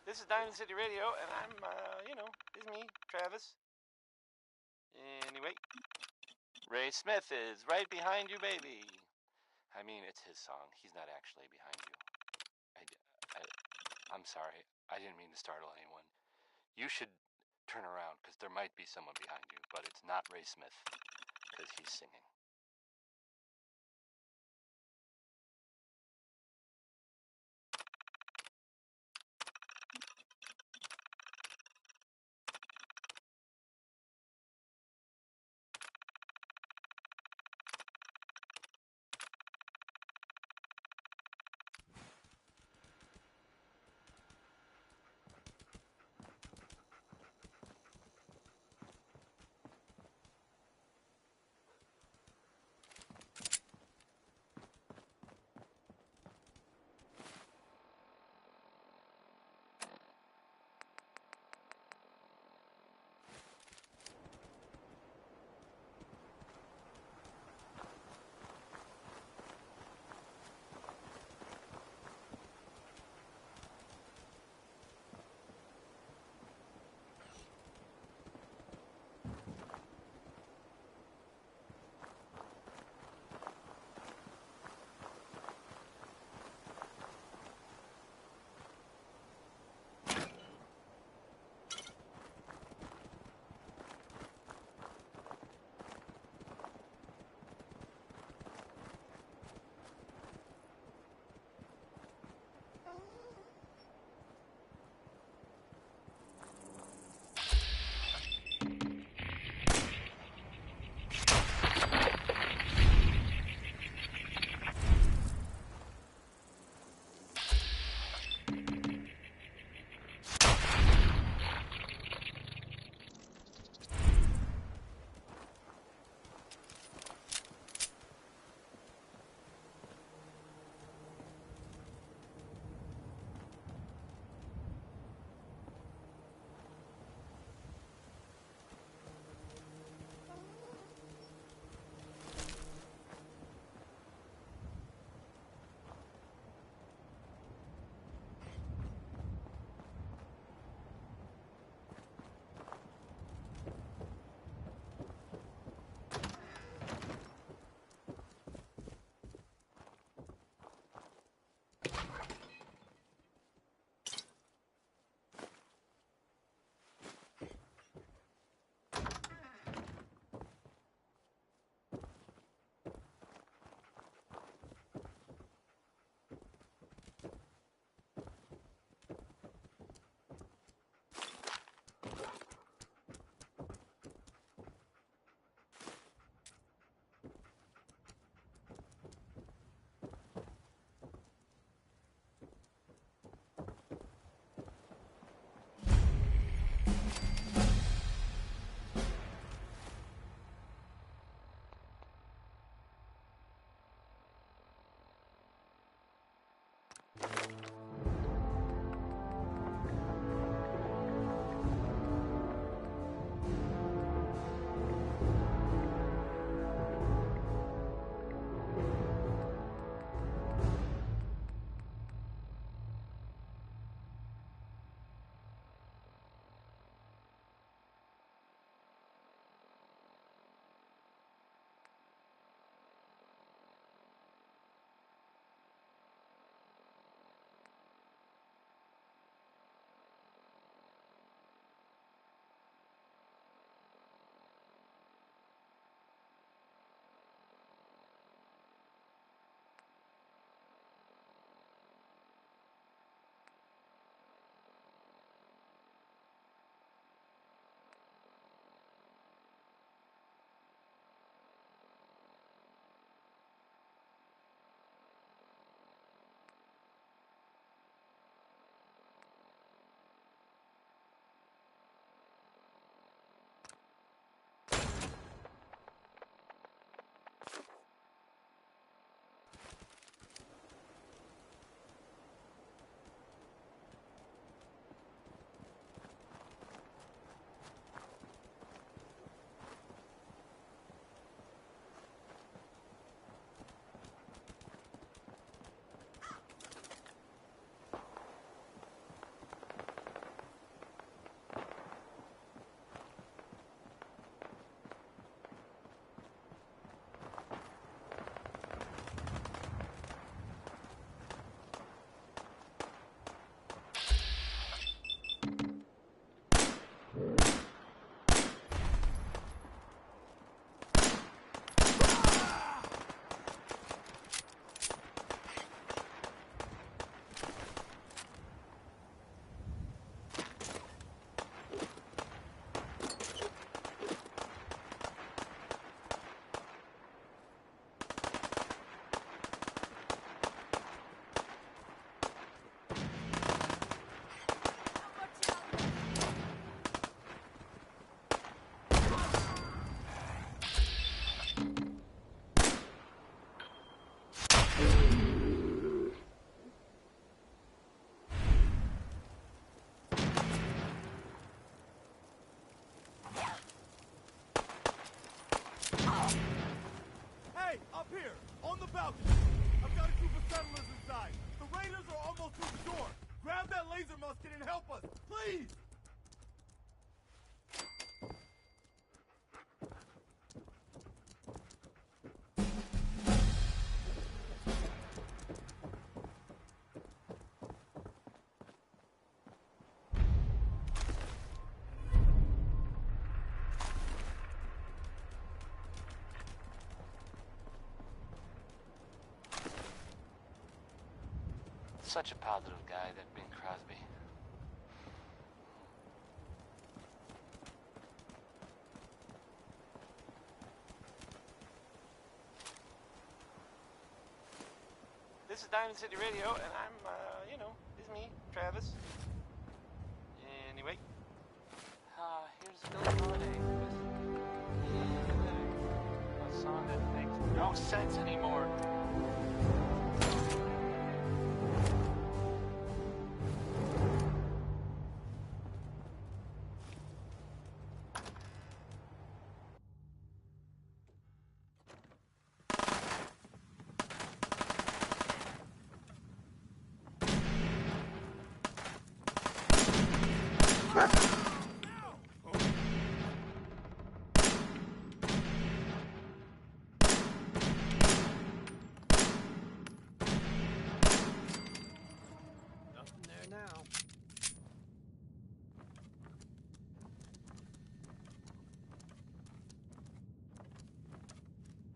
This is Diamond City Radio, and I'm, it's me, Travis. Anyway, Ray Smith is right behind you, baby. I mean, it's his song. He's not actually behind you. I'm sorry. I didn't mean to startle anyone. You should turn around, because there might be someone behind you, but it's not Ray Smith, because he's singing. out! I've got a group of settlers inside. The raiders are almost through the door. Grab that laser musket and help us, please! Such a positive guy, that Bing Crosby. This is Diamond City Radio, and I'm, you know, it's me, Travis. Anyway, here's Billie Holiday. A song that makes no sense anymore.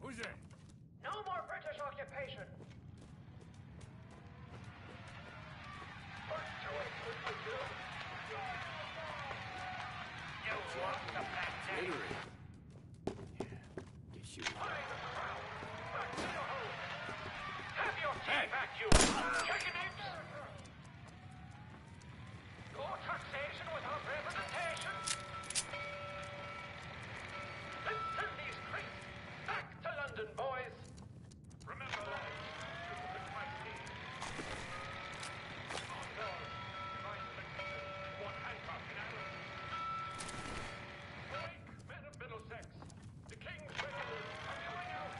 Who's there? No more British occupation! You want the black day? Guess you... Back to your home! Have your tea back, you chicken apes! No taxation without representation! Let's send these creeps back to London, boys! Remember that. With my team. On guard. Divine Sexton. One handcuff in Ireland. Awake, men of Middlesex. The King's regulars are coming out.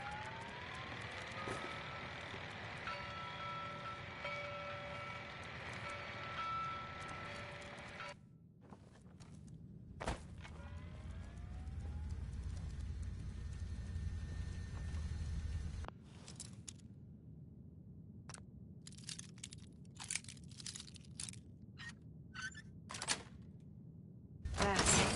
That's it.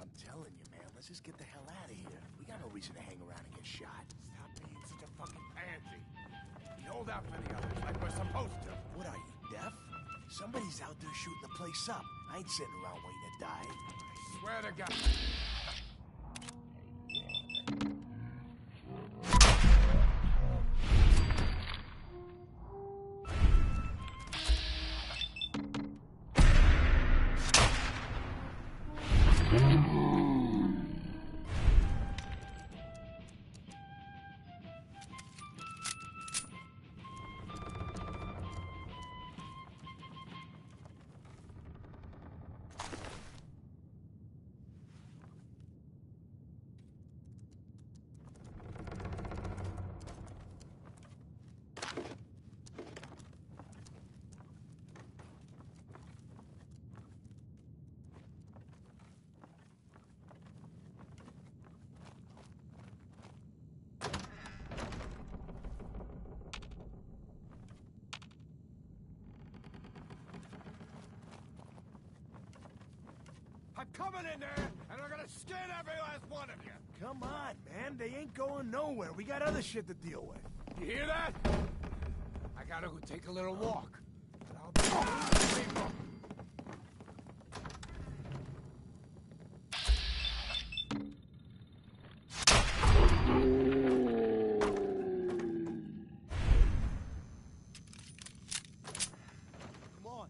I'm telling you, man, let's just get the hell out of here. We got no reason to hang around and get shot. Stop being such a fucking pansy. We hold out for the others like we're supposed to. What are you, deaf? Somebody's out there shooting the place up. I ain't sitting around waiting to die. I swear to God. I'm coming in there, and I'm gonna skin every last one of you! Come on, man. They ain't going nowhere. We got other shit to deal with. You hear that? I gotta go take a little walk. But I'll be people. Come on.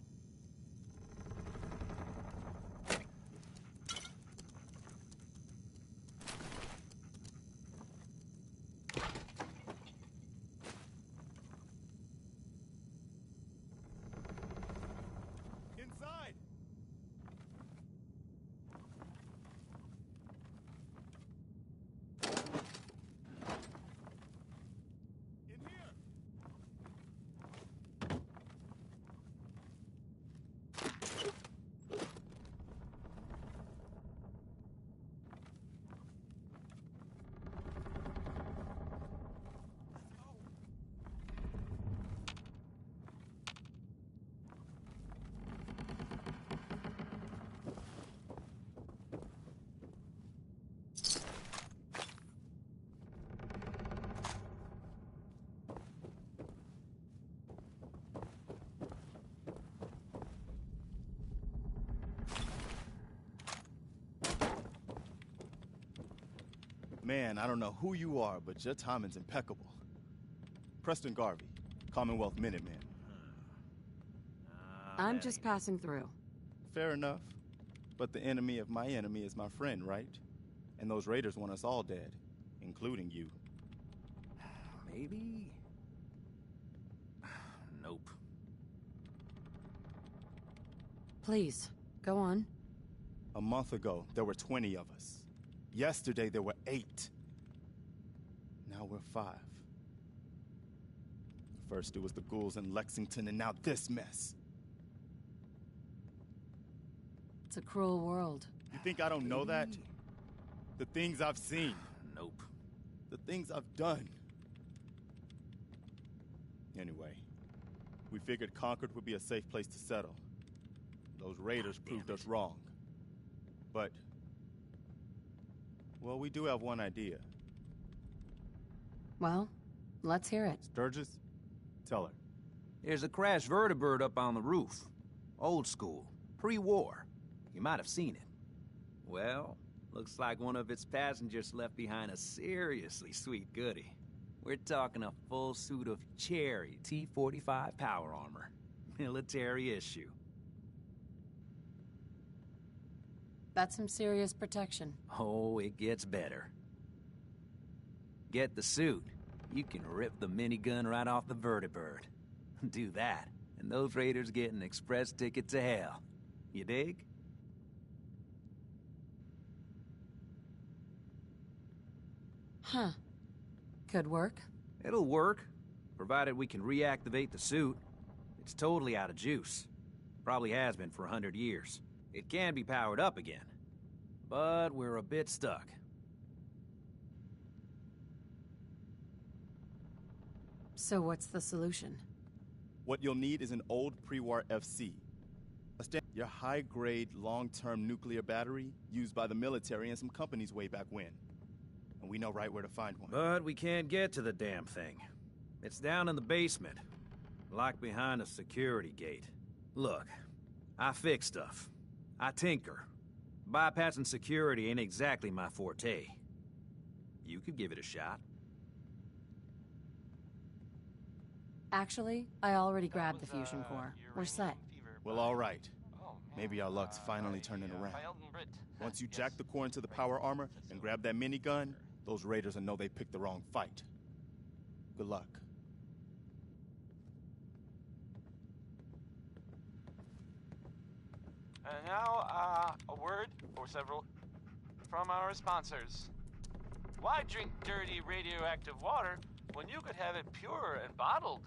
Inside! In here! Man, I don't know who you are, but your timing's impeccable. Preston Garvey, Commonwealth Minuteman. I'm just passing through. Fair enough. But the enemy of my enemy is my friend, right? And those raiders want us all dead, including you. Maybe? Nope. Please, go on. A month ago, there were 20 of us. Yesterday, there were 8. Now we're 5. First, it was the ghouls in Lexington, and now this mess. It's a cruel world. You think I don't know that? The things I've seen. Nope. The things I've done. Anyway, we figured Concord would be a safe place to settle. Those raiders proved us wrong. But, well, we do have one idea. Well, let's hear it. Sturgis, tell her. There's a crashed vertibird up on the roof. Old school. Pre-war. You might have seen it. Well, looks like one of its passengers left behind a seriously sweet goodie. We're talking a full suit of cherry T-45 power armor. Military issue. That's some serious protection. Oh, it gets better. Get the suit. You can rip the minigun right off the vertibird. Do that, and those raiders get an express ticket to hell. You dig? Huh. Could work. It'll work, provided we can reactivate the suit. It's totally out of juice. Probably has been for 100 years. It can be powered up again, but we're a bit stuck. So what's the solution? What you'll need is an old pre-war FC. Your high-grade, long-term nuclear battery used by the military and some companies way back when. And we know right where to find one. But we can't get to the damn thing. It's down in the basement, locked behind a security gate. Look, I fix stuff. I tinker. Bypassing security ain't exactly my forte. You could give it a shot. Actually, I already grabbed the fusion core. We're set. Well, all right. Oh, man. Maybe our luck's finally turning around. Filed in Brit. Once you jack the core into the power armor and grab that minigun, those raiders will know they picked the wrong fight. Good luck. And now, a word, or several, from our sponsors. Why drink dirty radioactive water when you could have it pure and bottled?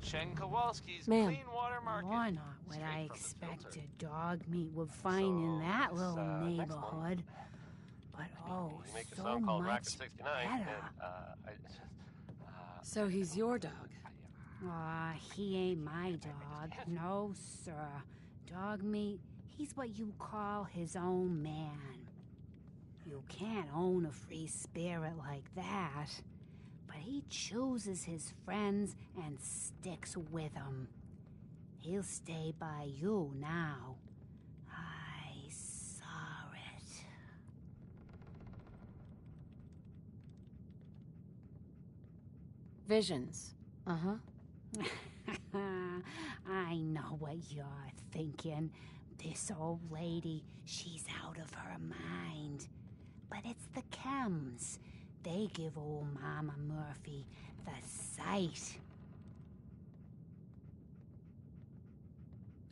Chen Kowalski's Ma'am. Clean Water Market. You're not what Straight I from the expected filter. dog meat would find in So, that this, little next one. neighborhood. But oh, You make a so song called Rocket much 69, better. So he's your dog. Aw, he ain't my dog. No, sir. Dog meat, he's what you call his own man. You can't own a free spirit like that. But he chooses his friends and sticks with them. He'll stay by you now. I saw it. Visions. Uh-huh. I know what you're thinking. This old lady, she's out of her mind. But it's the chems. They give old Mama Murphy the sight.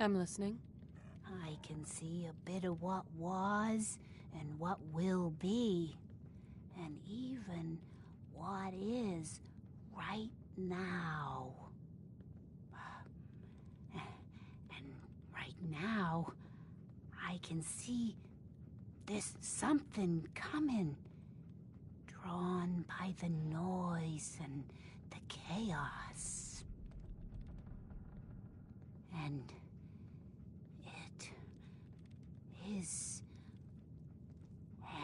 I'm listening. I can see a bit of what was and what will be. And even what is right now. And right now, I can see there's something coming, drawn by the noise and the chaos. And it is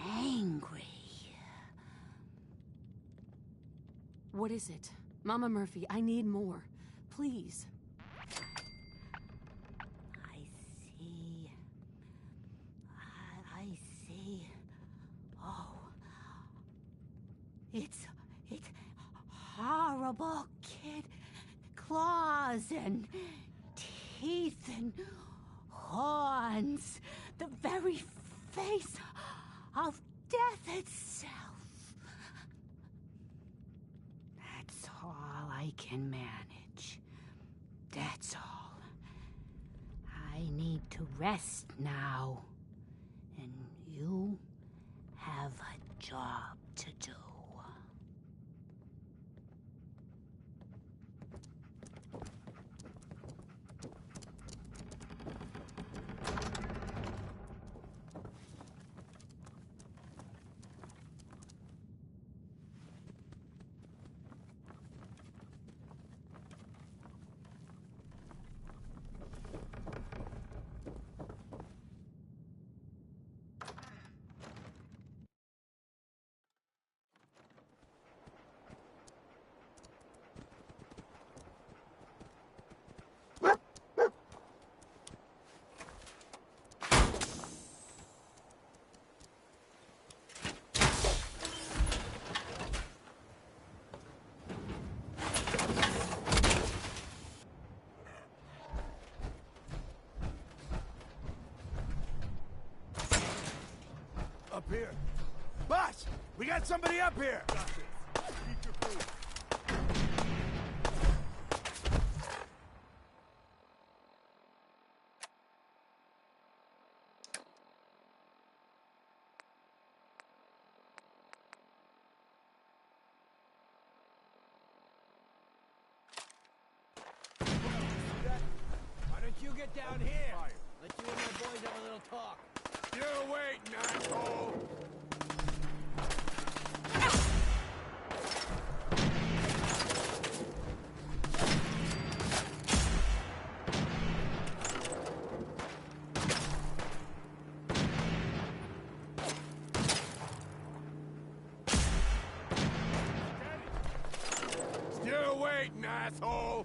angry. What is it? Mama Murphy, I need more. Please. I see. Oh. It's horrible, kid. Claws and teeth and horns. The very face of death itself. That's all I can manage. That's all. I need to rest now. And you have a job to do. Up here. Boss! We got somebody up here! Got this. Keep your cool. Why don't you get down here? Let you and my boys have a little talk. You're waiting, asshole! Still waiting, asshole!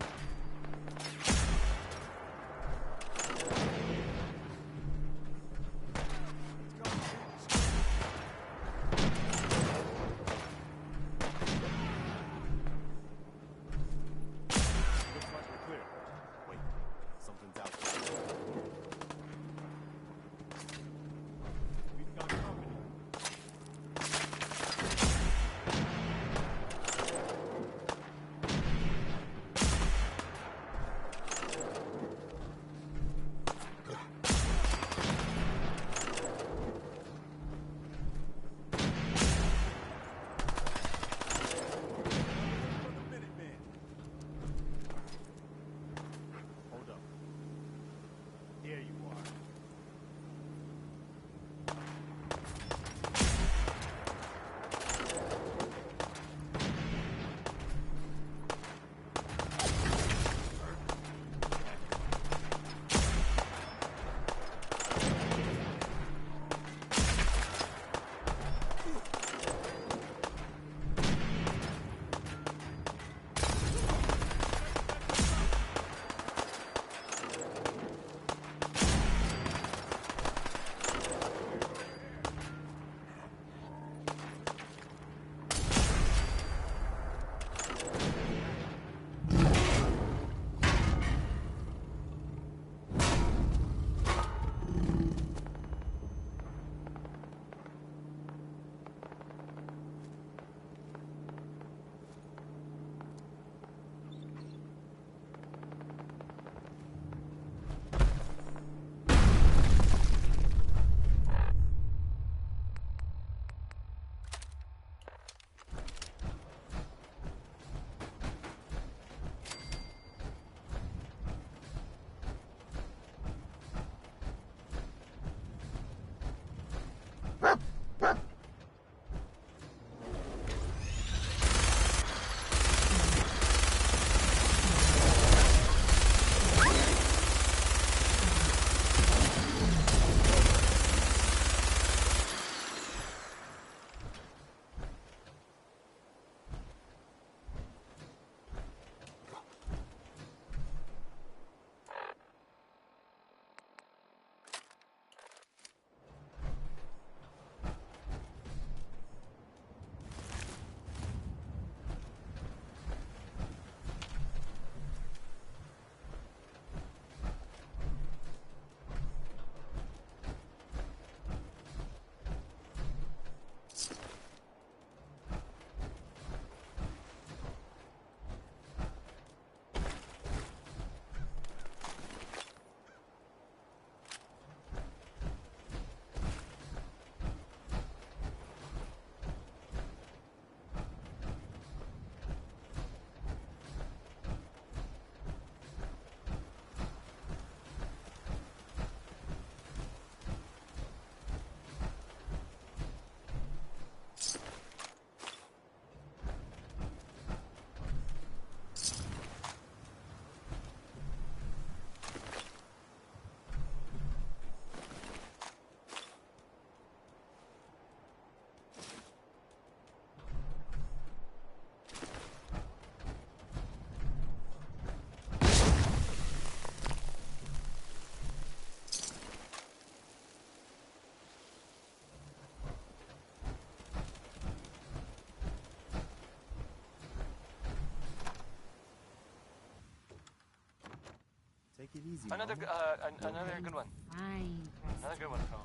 Take it easy, Another Mama. another good one. Fine, Another good one from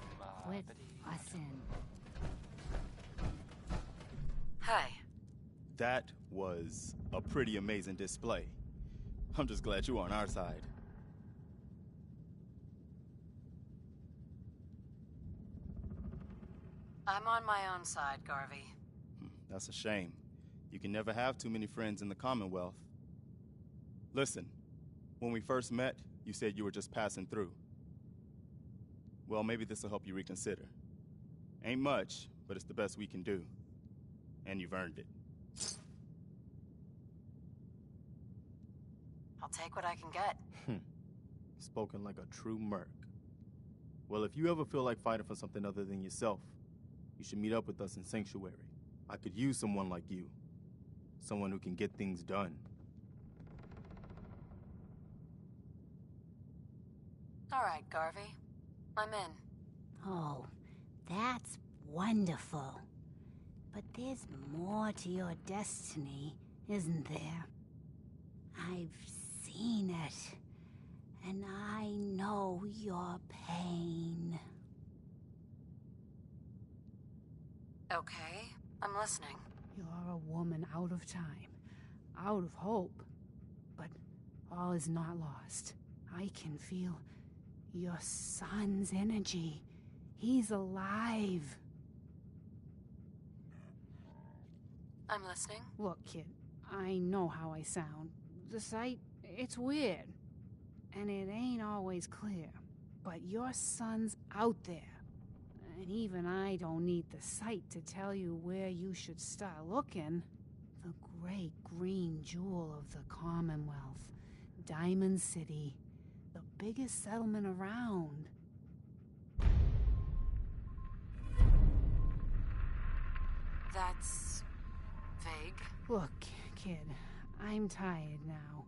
Quit Betty. fussing. Hi. That was a pretty amazing display. I'm just glad you're on our side. I'm on my own side, Garvey. That's a shame. You can never have too many friends in the Commonwealth. Listen, when we first met, you said you were just passing through. Well, maybe this will help you reconsider. Ain't much, but it's the best we can do. And you've earned it. I'll take what I can get. Spoken like a true merc. Well, if you ever feel like fighting for something other than yourself, you should meet up with us in Sanctuary. I could use someone like you. Someone who can get things done. All right, Garvey. I'm in. Oh, that's wonderful. But there's more to your destiny, isn't there? I've seen it, and I know your pain. Okay, I'm listening. You're a woman out of time, out of hope. But all is not lost. I can feel your son's energy. He's alive. I'm listening. Look, kid, I know how I sound. The sight, it's weird. And it ain't always clear. But your son's out there. And even I don't need the sight to tell you where you should start looking. The great green jewel of the Commonwealth. Diamond City. The biggest settlement around. That's vague. Look, kid, I'm tired now.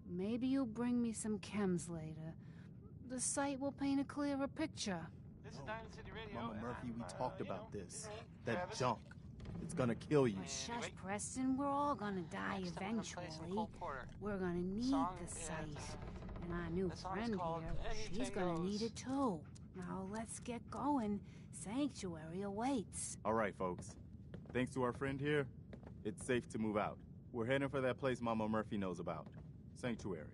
Maybe you'll bring me some chems later. The site will paint a clearer picture. This is Diamond City Radio. Mama and Murphy, we I'm, talked you know, about this. this is me, That Travis. junk. It's gonna kill you. Shush, Preston, we're all gonna die Next time I'm gonna play some eventually. Cole Porter. We're gonna need Song the is, site. And our new the song's friend called here, she's Anything gonna Goes. need it too. Now let's get going. Sanctuary awaits. All right, folks. Thanks to our friend here, it's safe to move out. We're heading for that place Mama Murphy knows about. Sanctuary.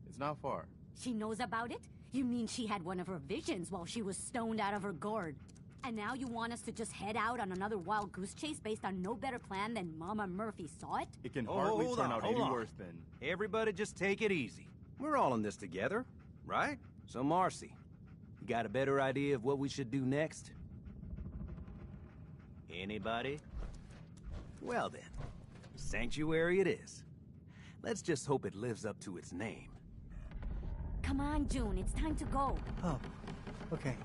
It's not far. She knows about it? You mean she had one of her visions while she was stoned out of her gourd? And now you want us to just head out on another wild goose chase based on no better plan than Mama Murphy saw it? It can hardly hold turn on, out hold any on. worse than... Everybody just take it easy. We're all in this together, right? So Marcy, you got a better idea of what we should do next? Anybody? Well then, Sanctuary it is. Let's just hope it lives up to its name. Come on, June, it's time to go. Oh, okay.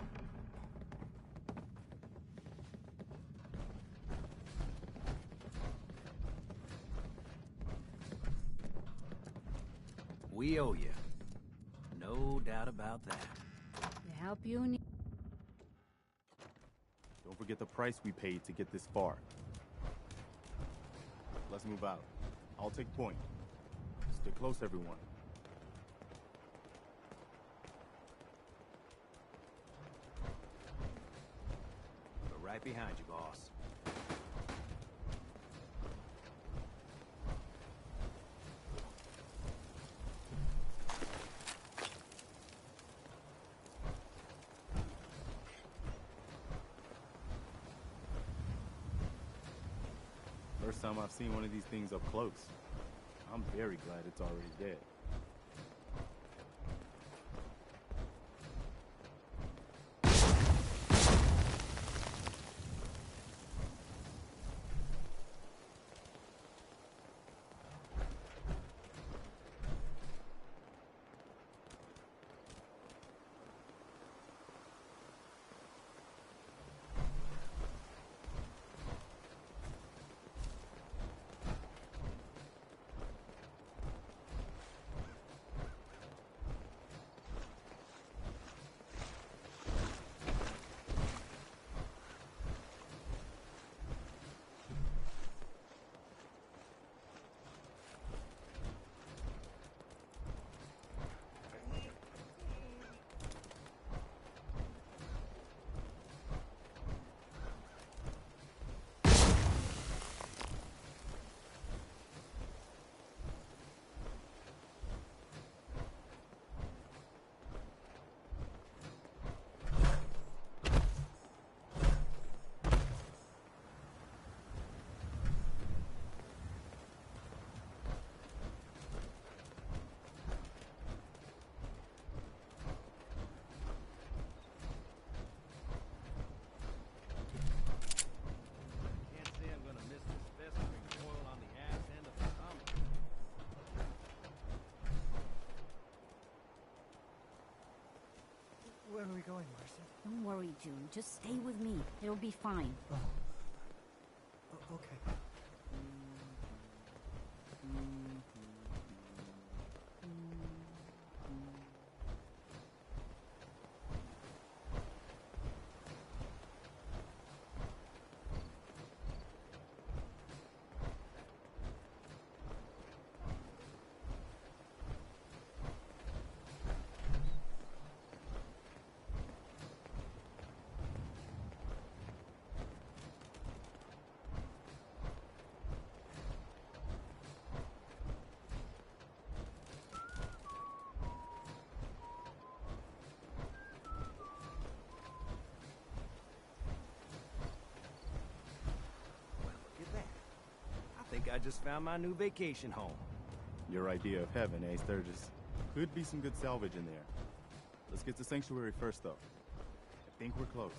We owe you. No doubt about that. The help you need. Don't forget the price we paid to get this far. Let's move out. I'll take point. Stay close, everyone. We're right behind you, boss. First time I've seen one of these things up close. I'm very glad it's already dead. Where are we going, Marcy? Don't worry, June. Just stay with me. It'll be fine. Oh. Okay. I think I just found my new vacation home. Your idea of heaven, eh, Sturgis? Could be some good salvage in there. Let's get to Sanctuary first, though. I think we're close.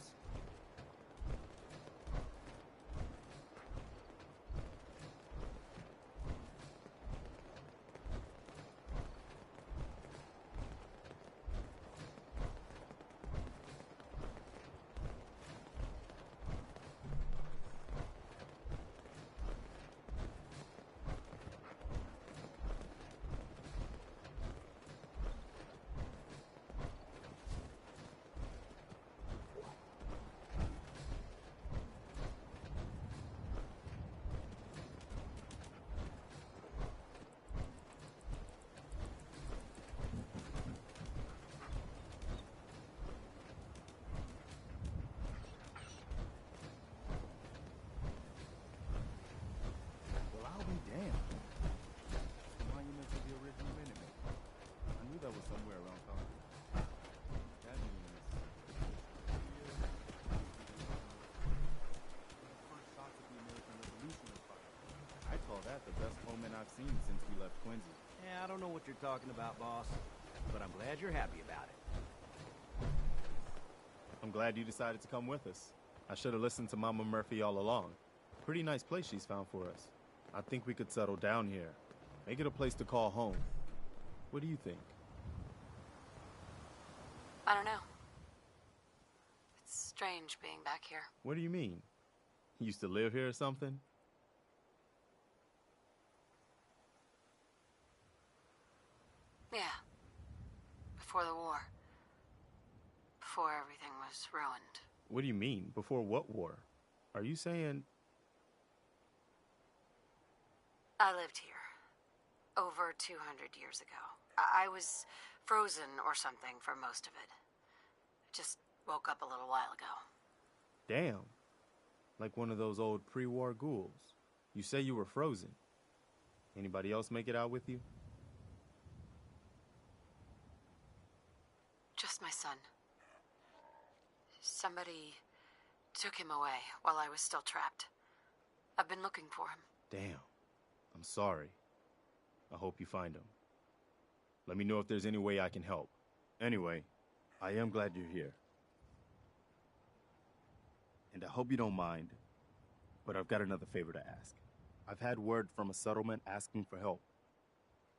I've seen since we left Quincy. Yeah, I don't know what you're talking about, boss, but I'm glad you're happy about it. I'm glad you decided to come with us. I should have listened to Mama Murphy all along. Pretty nice place she's found for us. I think we could settle down here. Make it a place to call home. What do you think? I don't know. It's strange being back here. What do you mean? You used to live here or something? Yeah. Before the war. Before everything was ruined. What do you mean? Before what war? Are you saying... I lived here. Over 200 years ago. I was frozen or something for most of it. Just woke up a little while ago. Damn. Like one of those old pre-war ghouls. You say you were frozen. Anybody else make it out with you? Just my son. Somebody took him away while I was still trapped. I've been looking for him. Damn. I'm sorry. I hope you find him. Let me know if there's any way I can help. Anyway, I am glad you're here. And I hope you don't mind, but I've got another favor to ask. I've had word from a settlement asking for help.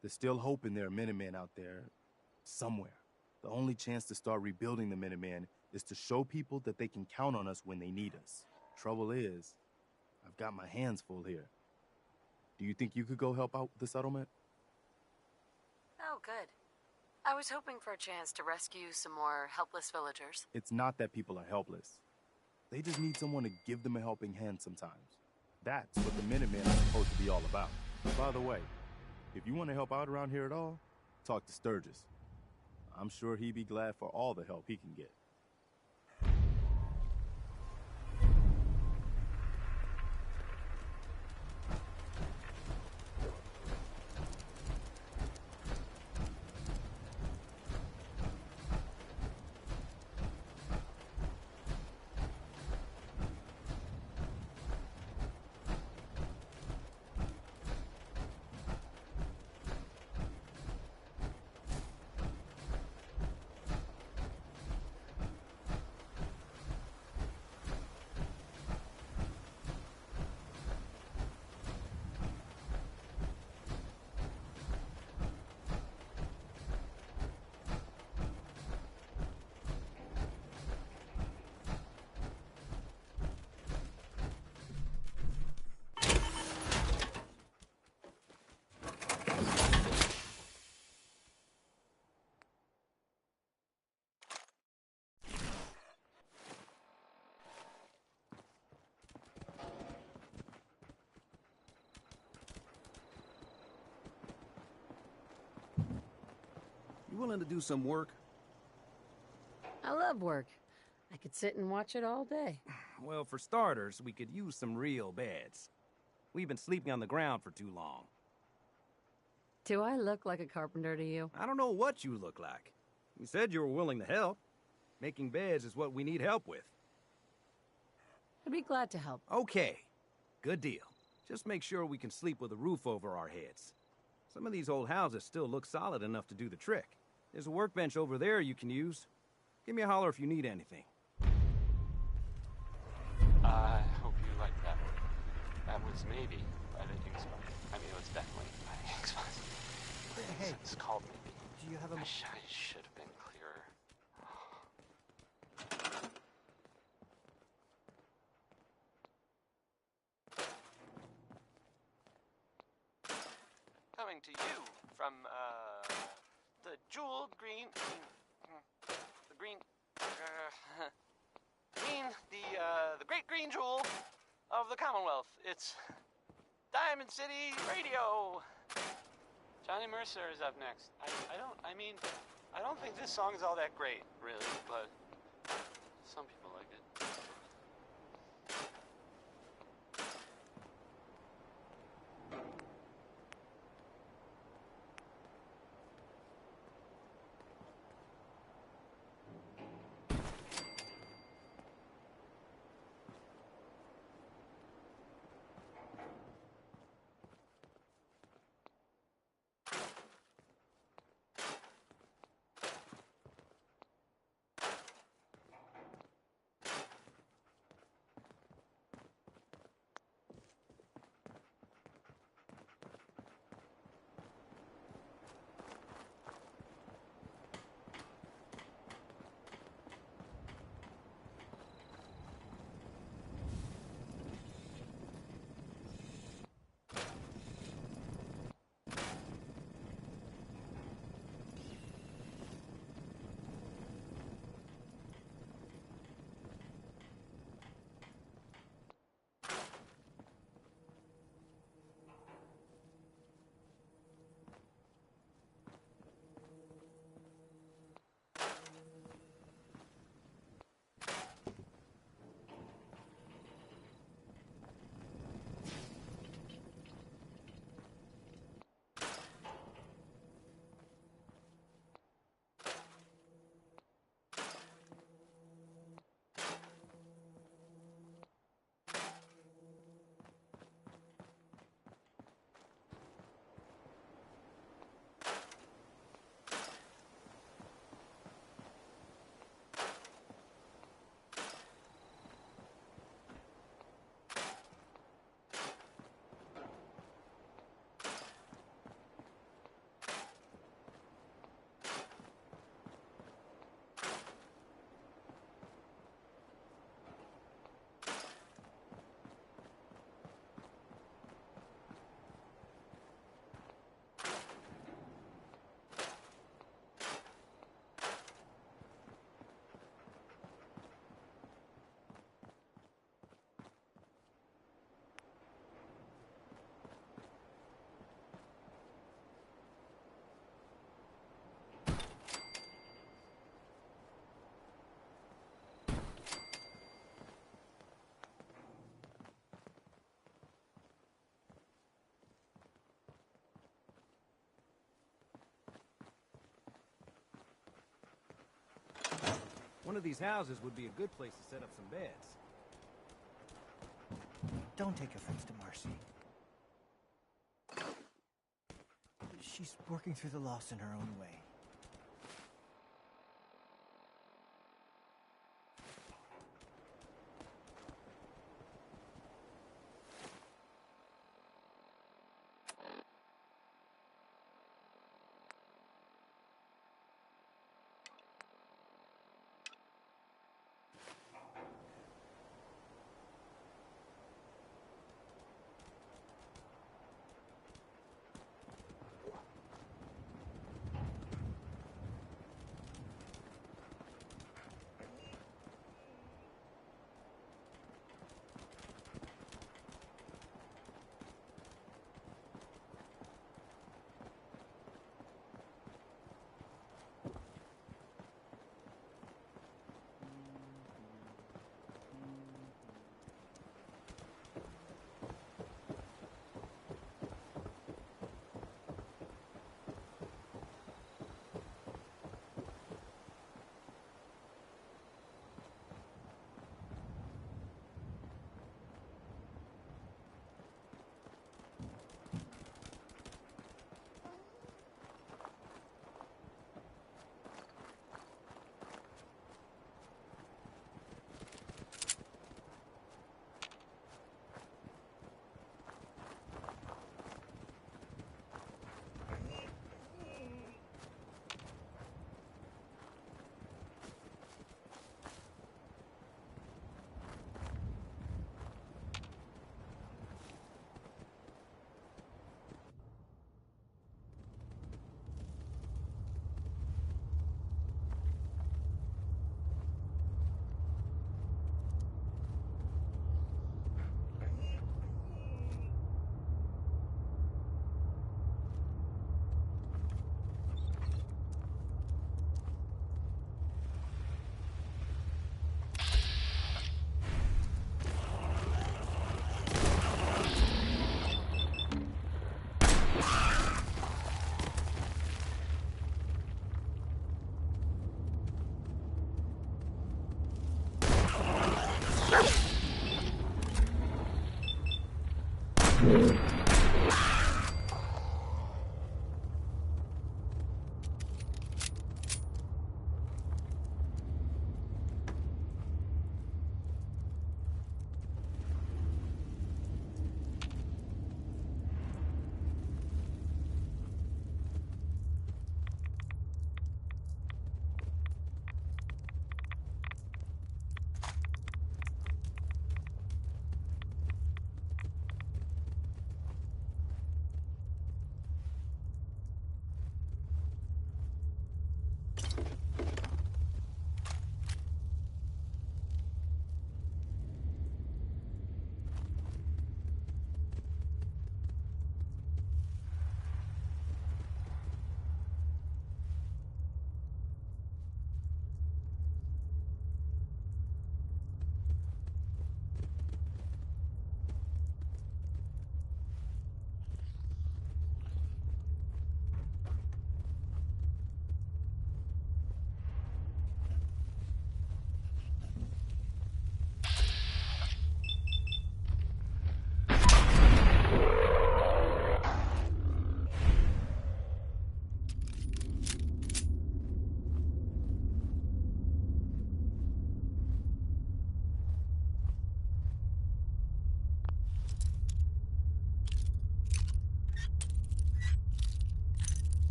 There's still hope in there are Minutemen out there somewhere. The only chance to start rebuilding the Minutemen is to show people that they can count on us when they need us. Trouble is, I've got my hands full here. Do you think you could go help out the settlement? Oh, good. I was hoping for a chance to rescue some more helpless villagers. It's not that people are helpless. They just need someone to give them a helping hand sometimes. That's what the Minutemen are supposed to be all about. By the way, if you want to help out around here at all, talk to Sturgis. I'm sure he'd be glad for all the help he can get. willing to do some work? I love work. I could sit and watch it all day. Well, for starters, we could use some real beds. We've been sleeping on the ground for too long. Do I look like a carpenter to you? I don't know what you look like. You said you were willing to help. Making beds is what we need help with. I'd be glad to help. Okay. Good deal. Just make sure we can sleep with a roof over our heads. Some of these old houses still look solid enough to do the trick. There's a workbench over there you can use. Give me a holler if you need anything. I hope you like that. That was maybe by the Ink Spot. I mean, it was definitely by the Ink Spot. Hey, It's called maybe. do you have a... I should have been clearer. Coming to you from, the jeweled green... the green... the great green jewel of the Commonwealth. It's Diamond City Radio. Johnny Mercer is up next. I don't think this song is all that great, really, but some people like it. One of these houses would be a good place to set up some beds. Don't take offense to Marcy. She's working through the loss in her own way.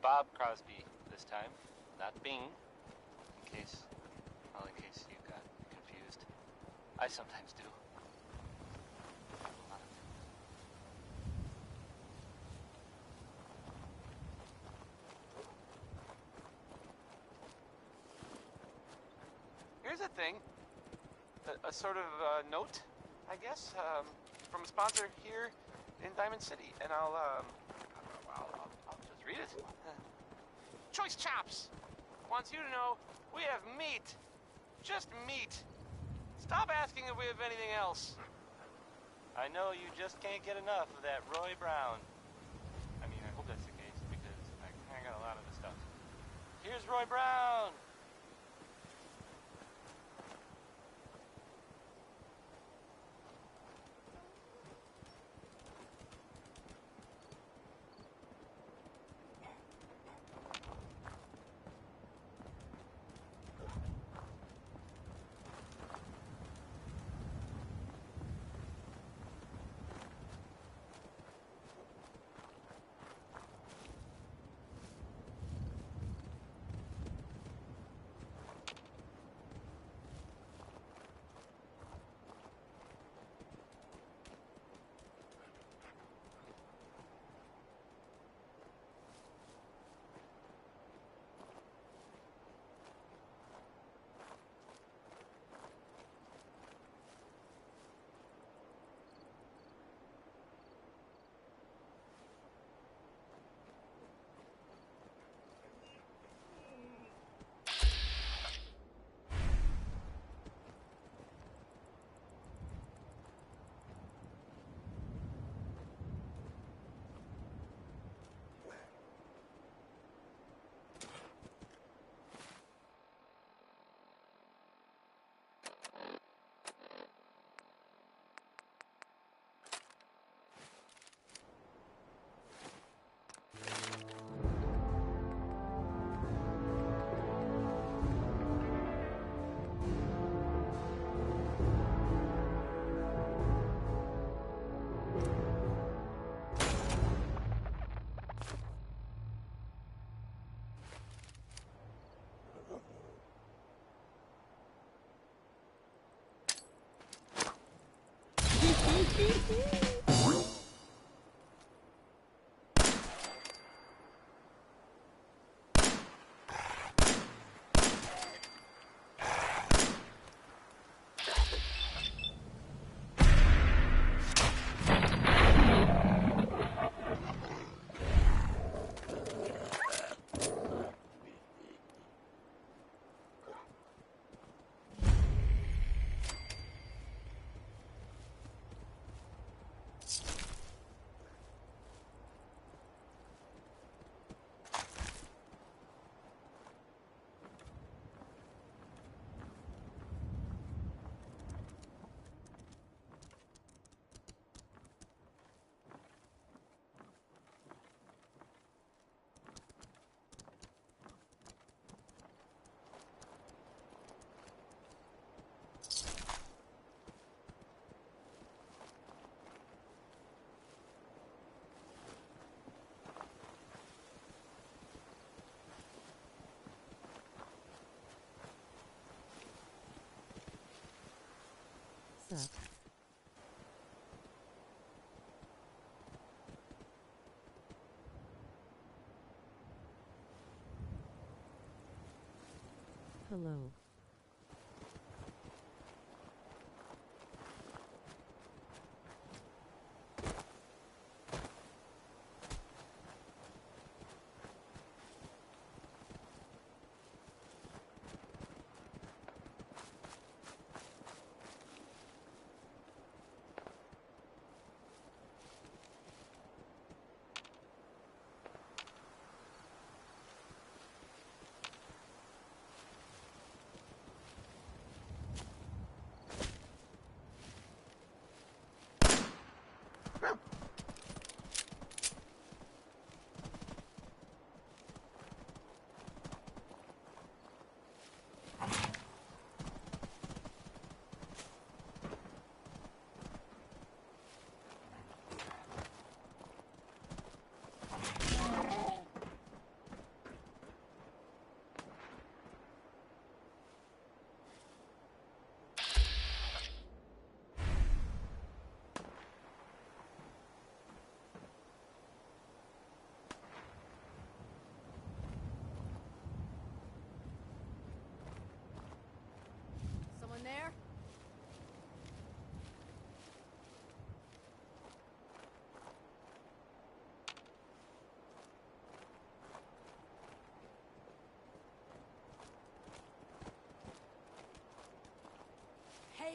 Bob Crosby this time, not Bing. In case you got confused. I sometimes do. Here's a thing, a sort of note, I guess, from a sponsor here in Diamond City, and I'll just read it. Choice Chops wants you to know we have meat, just meat. Stop asking if we have anything else. I know you just can't get enough of that Roy Brown. I mean, I hope that's the case because I got a lot of the stuff. Here's Roy Brown. What's up? Hello.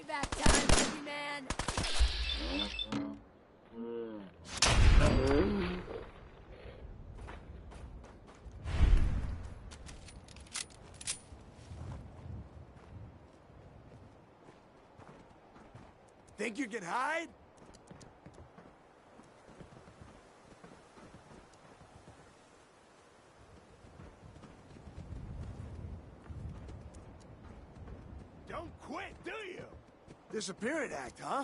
Payback time, boogeyman! Think you can hide? Don't quit, do you? Disappearing act, huh?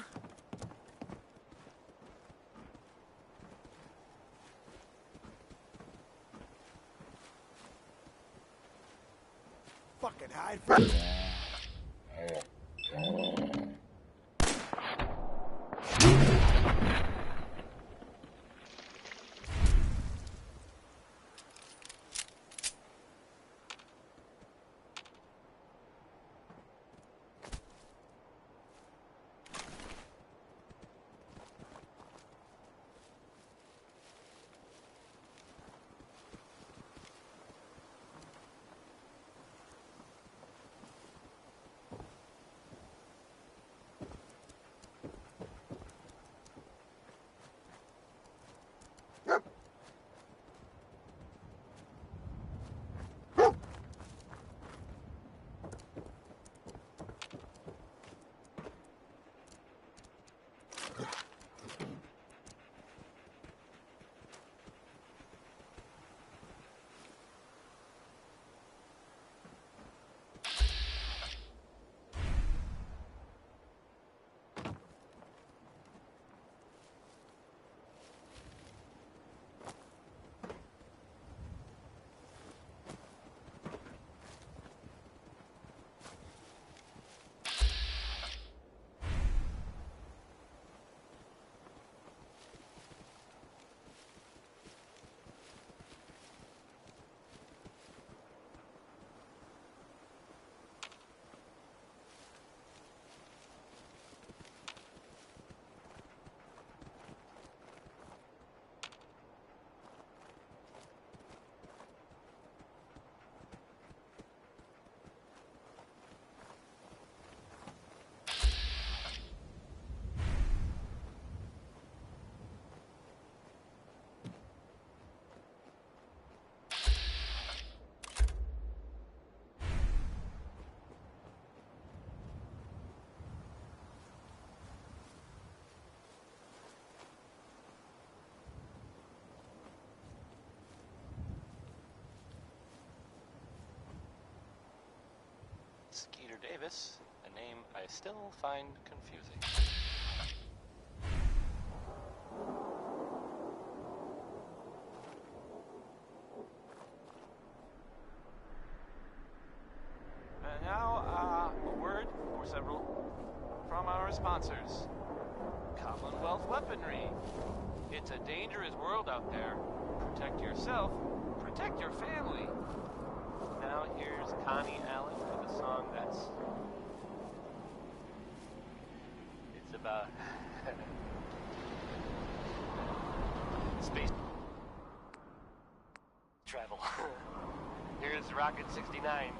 Fucking hide from... Skeeter Davis, a name I still find confusing. And now, a word or several from our sponsors. Commonwealth Weaponry. It's a dangerous world out there. Protect yourself, protect your family. Now here's Connie Allen with a song that's... It's about... space travel. Here's Rocket 69.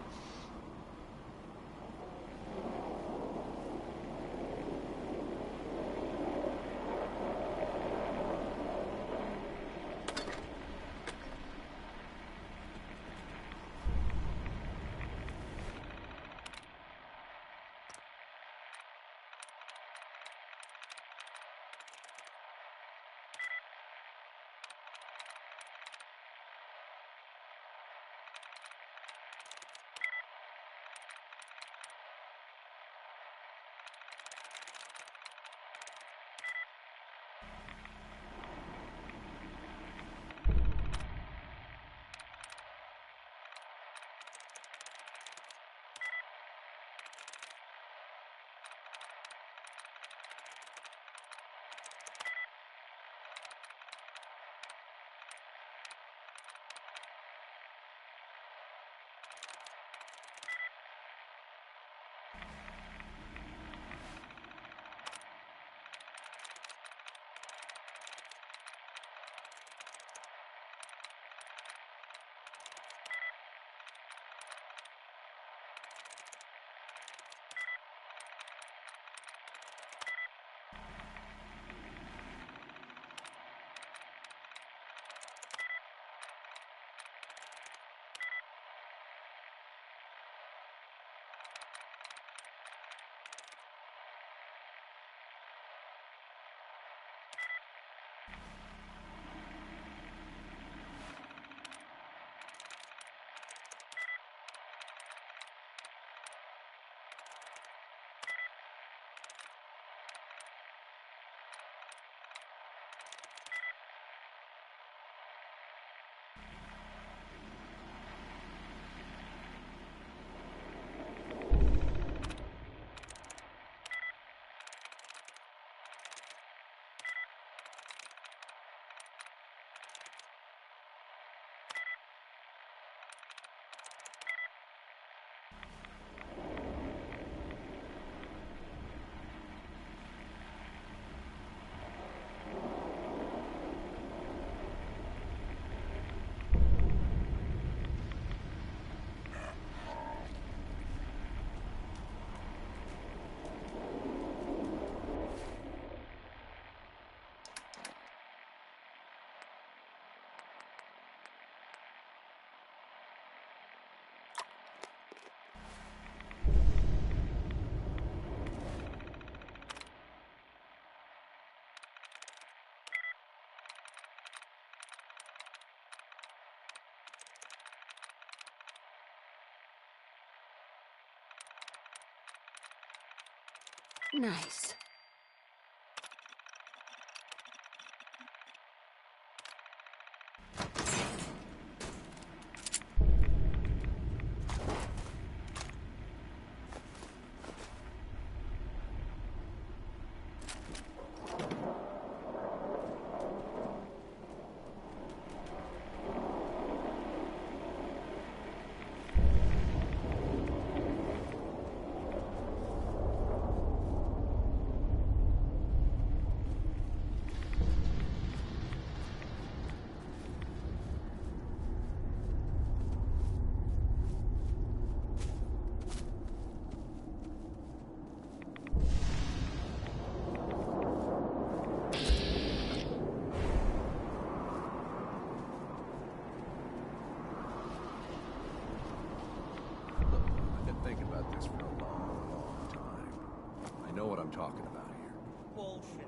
Nice. I've been thinking about this for a long, long time. I know what I'm talking about here. Bullshit.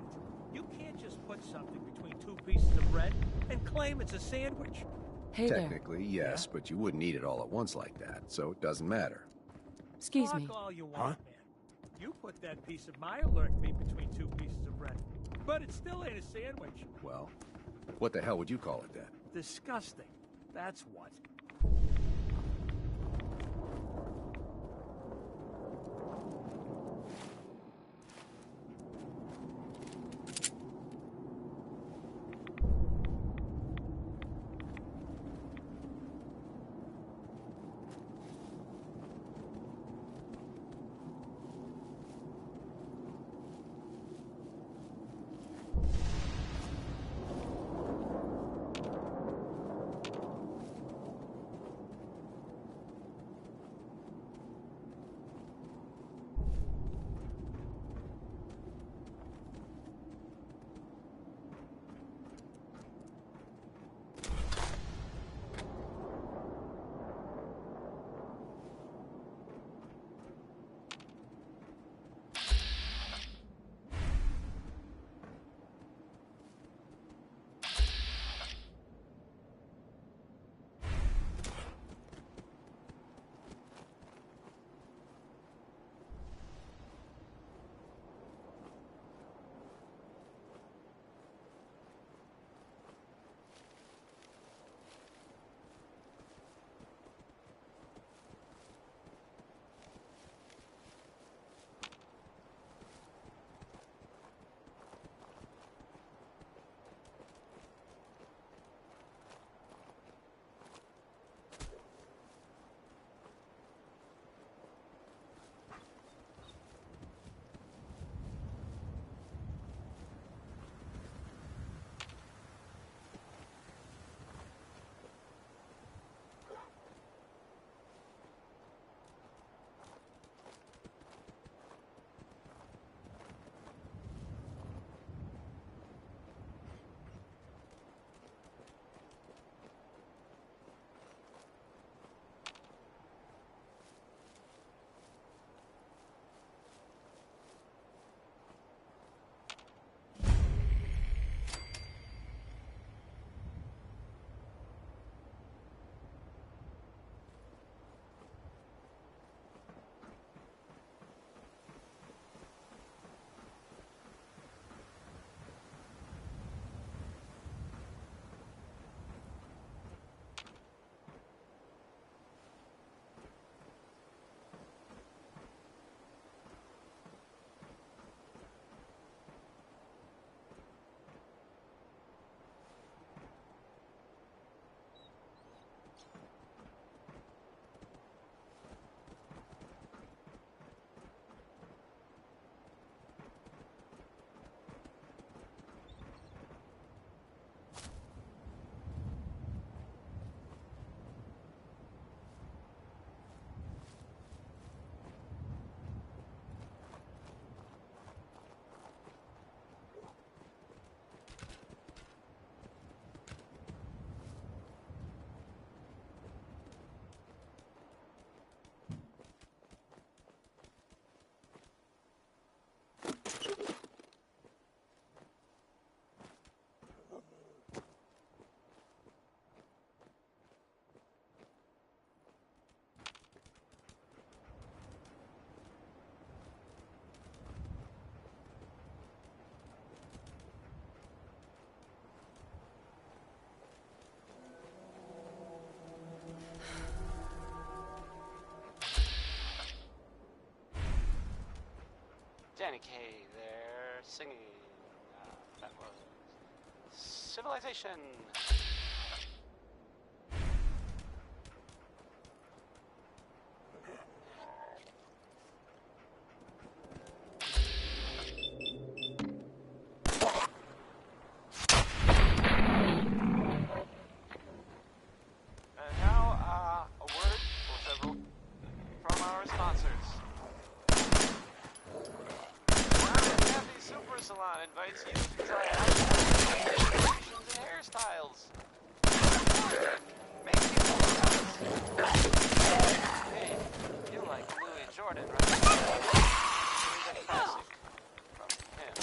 You can't just put something between two pieces of bread and claim it's a sandwich. Hey Technically, yes, but you wouldn't eat it all at once like that, so it doesn't matter. Excuse Talk me. all you want, man. You put that piece of my alert meat between two pieces of bread, but it still ain't a sandwich. Well, what the hell would you call it then? Disgusting. That's what. Danny Kaye there singing. That was Civilization. And now, a word or several from our sponsors. Happy Super Salon invites you to try out decorations and hairstyles. Make you Hey, you like Louis Jordan, right? Here's a classic from him.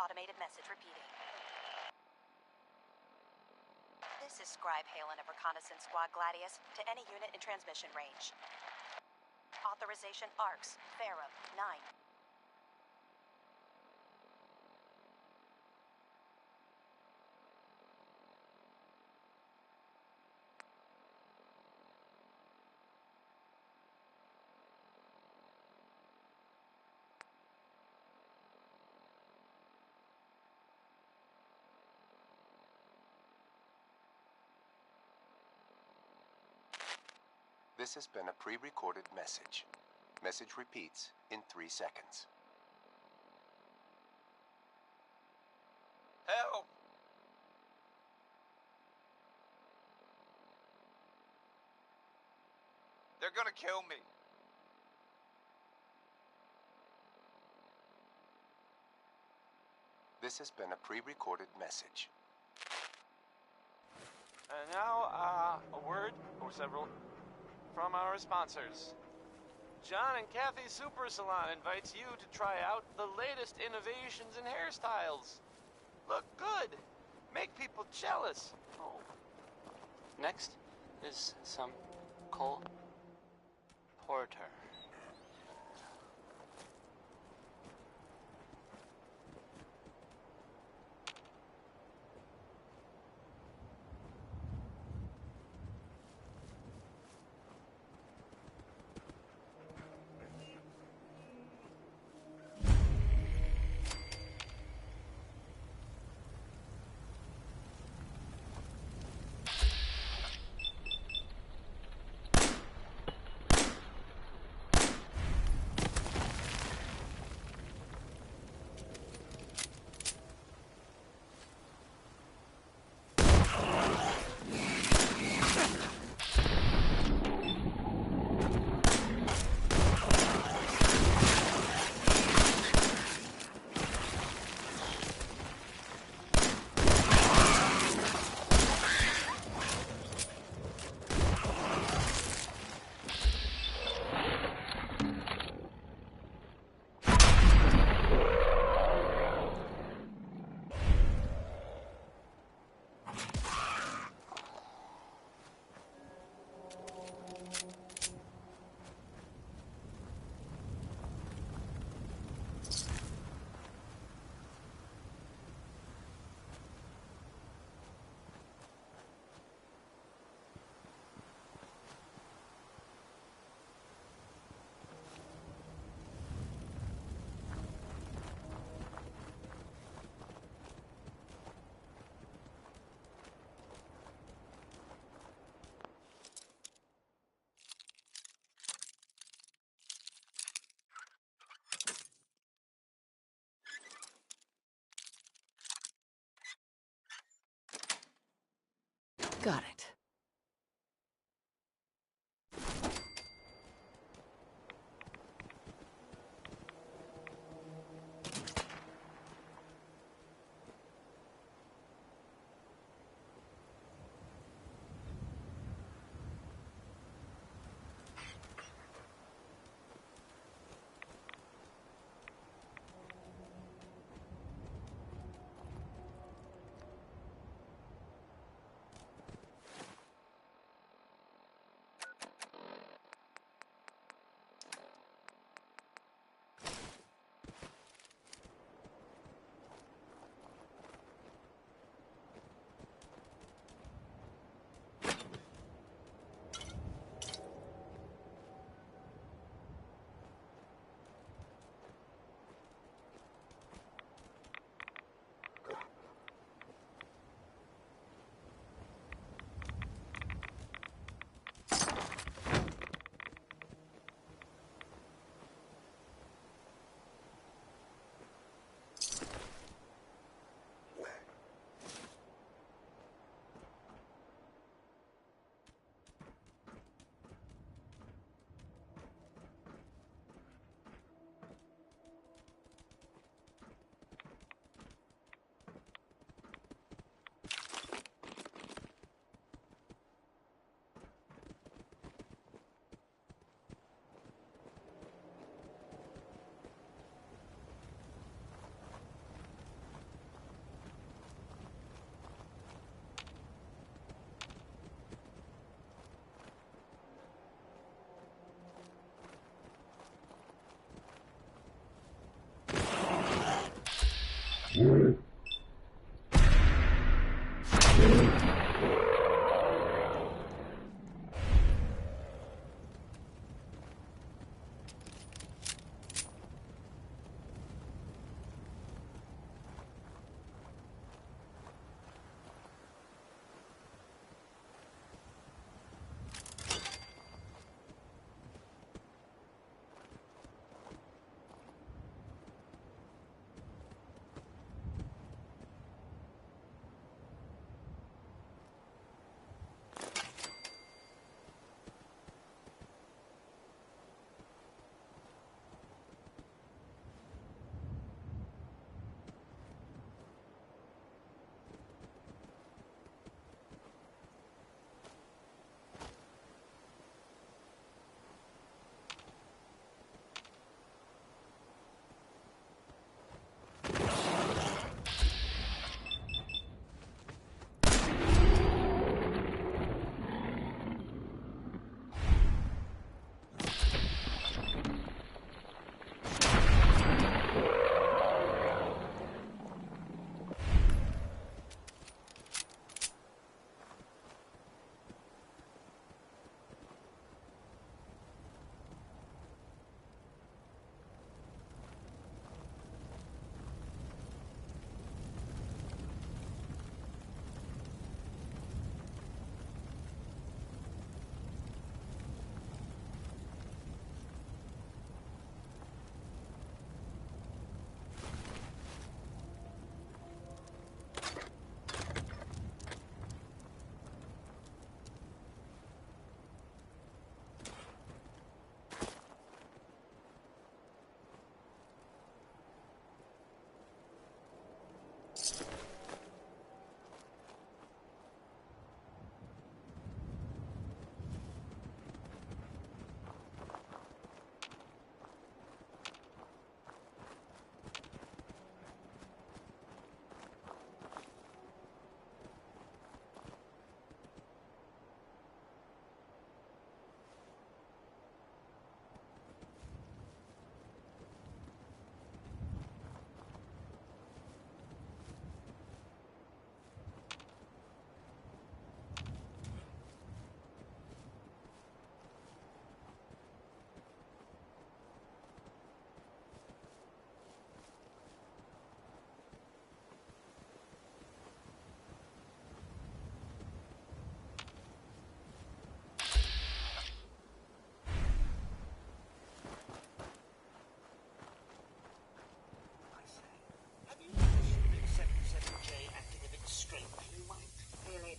automated message repeating. This is Scribe Halen of Reconnaissance Squad Gladius to any unit in transmission range. Authorization ARCS, Pharaoh, 9. This has been a pre-recorded message. Message repeats in 3 seconds. Help! They're gonna kill me. This has been a pre-recorded message. And now, a word, or several, from our sponsors. John and Kathy Super Salon invites you to try out the latest innovations in hairstyles. Look good. Make people jealous. Oh. Next is some Cole Porter. Got it. Really,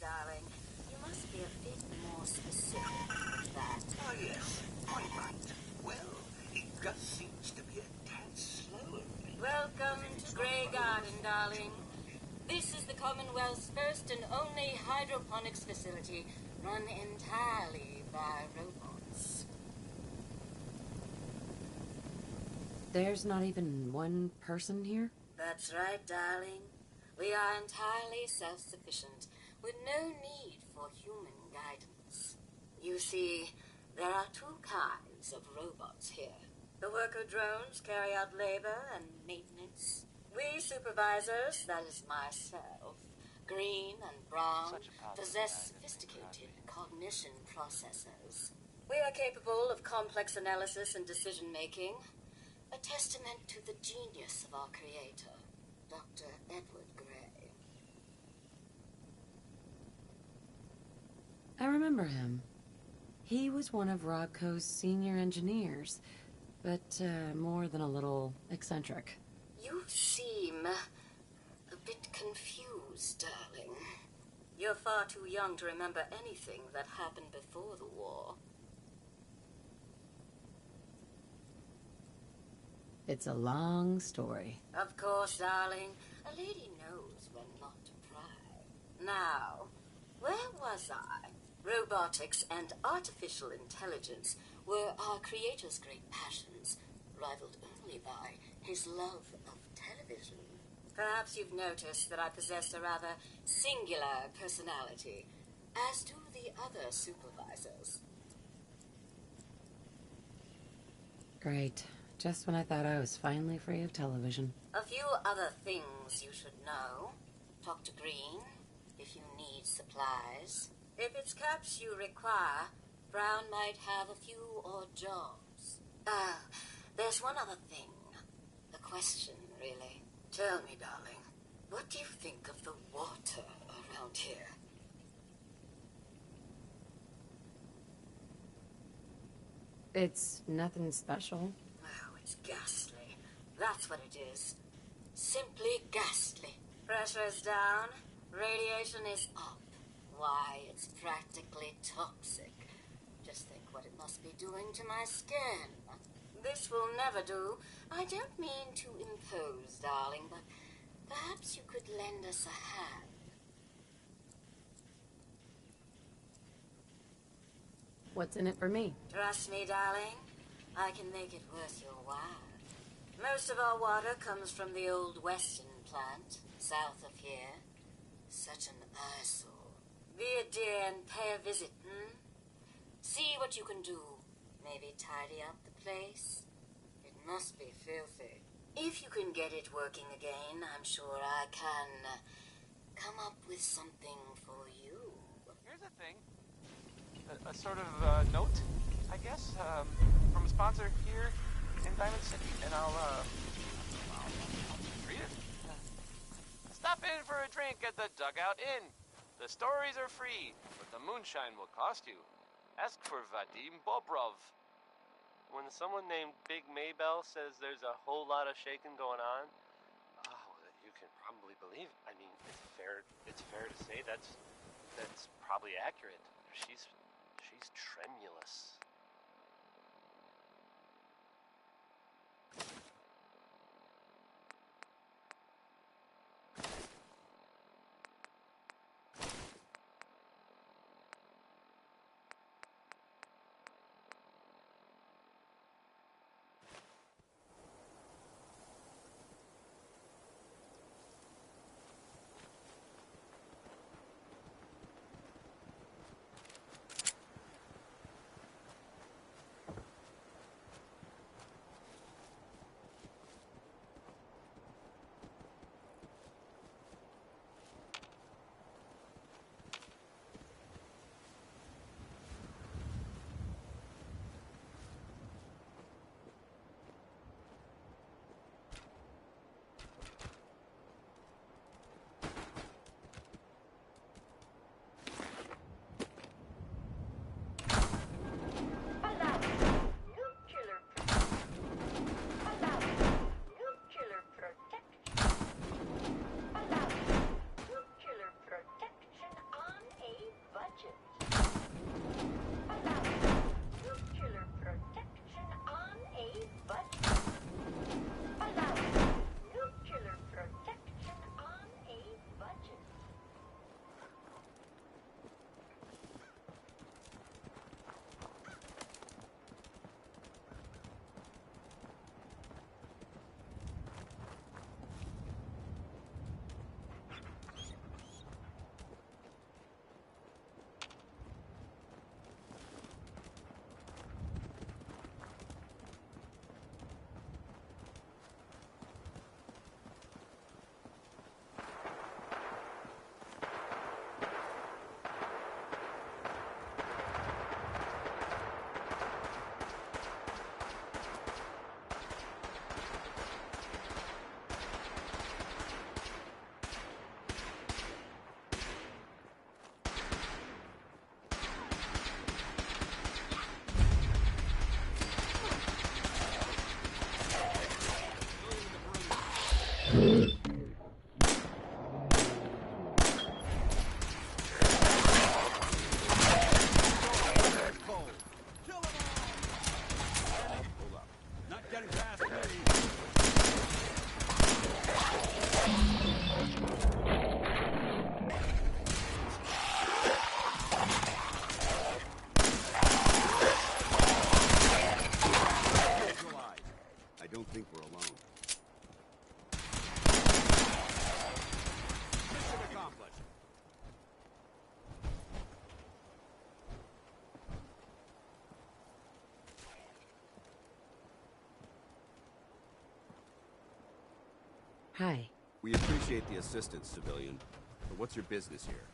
darling, you must be a bit more specific than that. Oh, yes. Quite right. Well, it just seems to be a tad slow. Welcome to Grey Garden, darling. This is the Commonwealth's first and only hydroponics facility run entirely by robots. There's not even one person here? That's right, darling. We are entirely self-sufficient, with no need for human guidance. You see, there are two kinds of robots here. The worker drones carry out labor and maintenance. We supervisors, that is myself, green and brown, possess sophisticated cognition processors. We are capable of complex analysis and decision-making, a testament to the genius of our creator, Dr. Edward Gray. I remember him. He was one of Rodco's senior engineers, but more than a little eccentric. You seem a bit confused, darling. You're far too young to remember anything that happened before the war. It's a long story. Of course, darling. A lady knows when not to pry. Now, where was I? Robotics and artificial intelligence were our creator's great passions, rivaled only by his love of television. Perhaps you've noticed that I possess a rather singular personality, as do the other supervisors. Great. Just when I thought I was finally free of television. A few other things you should know. Talk to Green if you need supplies. If it's caps you require, Brown might have a few odd jobs. There's one other thing. A question, really. Tell me, darling, what do you think of the water around here? It's nothing special. Oh, it's ghastly. That's what it is. Simply ghastly. Pressure's down. Radiation is up. Why, it's practically toxic. Just think what it must be doing to my skin. This will never do. I don't mean to impose, darling, but perhaps you could lend us a hand. What's in it for me? Trust me, darling. I can make it worth your while. Most of our water comes from the old Wasteland plant, south of here. Such an eyesore. Be a dear and pay a visit, See what you can do. Maybe tidy up the place. It must be filthy. If you can get it working again, I'm sure I can come up with something for you. Here's a thing. A sort of note, I guess, from a sponsor here in Diamond City, and I'll read it. Stop in for a drink at the Dugout Inn. The stories are free, but the moonshine will cost you. Ask for Vadim Bobrov. When someone named Big Maybell says there's a whole lot of shaking going on, you can probably believe. I mean, it's fair to say that's probably accurate. She's tremulous. Hi. We appreciate the assistance, civilian. But what's your business here?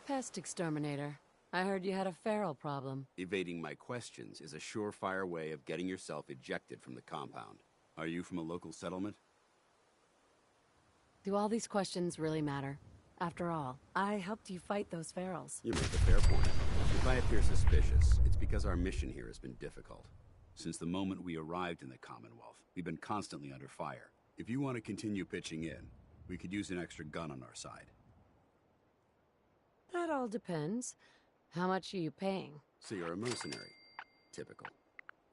Pest exterminator. I heard you had a feral problem. Evading my questions is a surefire way of getting yourself ejected from the compound. Are you from a local settlement? Do all these questions really matter? After all, I helped you fight those ferals. You make a fair point. If I appear suspicious, it's because our mission here has been difficult. Since the moment we arrived in the Commonwealth, we've been constantly under fire. If you want to continue pitching in, we could use an extra gun on our side. That all depends. How much are you paying? So you're a mercenary. Typical.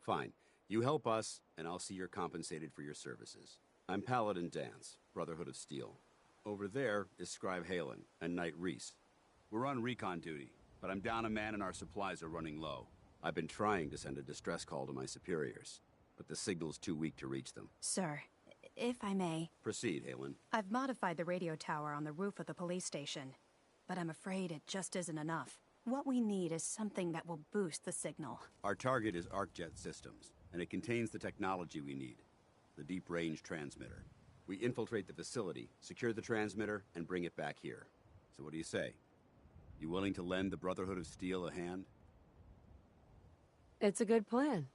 Fine. You help us, and I'll see you're compensated for your services. I'm Paladin Dance, Brotherhood of Steel. Over there is Scribe Halen and Knight Reese. We're on recon duty, but I'm down a man and our supplies are running low. I've been trying to send a distress call to my superiors, but the signal's too weak to reach them. Sir, if I may. Proceed, Halen. I've modified the radio tower on the roof of the police station, but I'm afraid it just isn't enough. What we need is something that will boost the signal. Our target is ArcJet Systems, and it contains the technology we need. The deep-range transmitter. We infiltrate the facility, secure the transmitter, and bring it back here. So what do you say? You willing to lend the Brotherhood of Steel a hand? It's a good plan.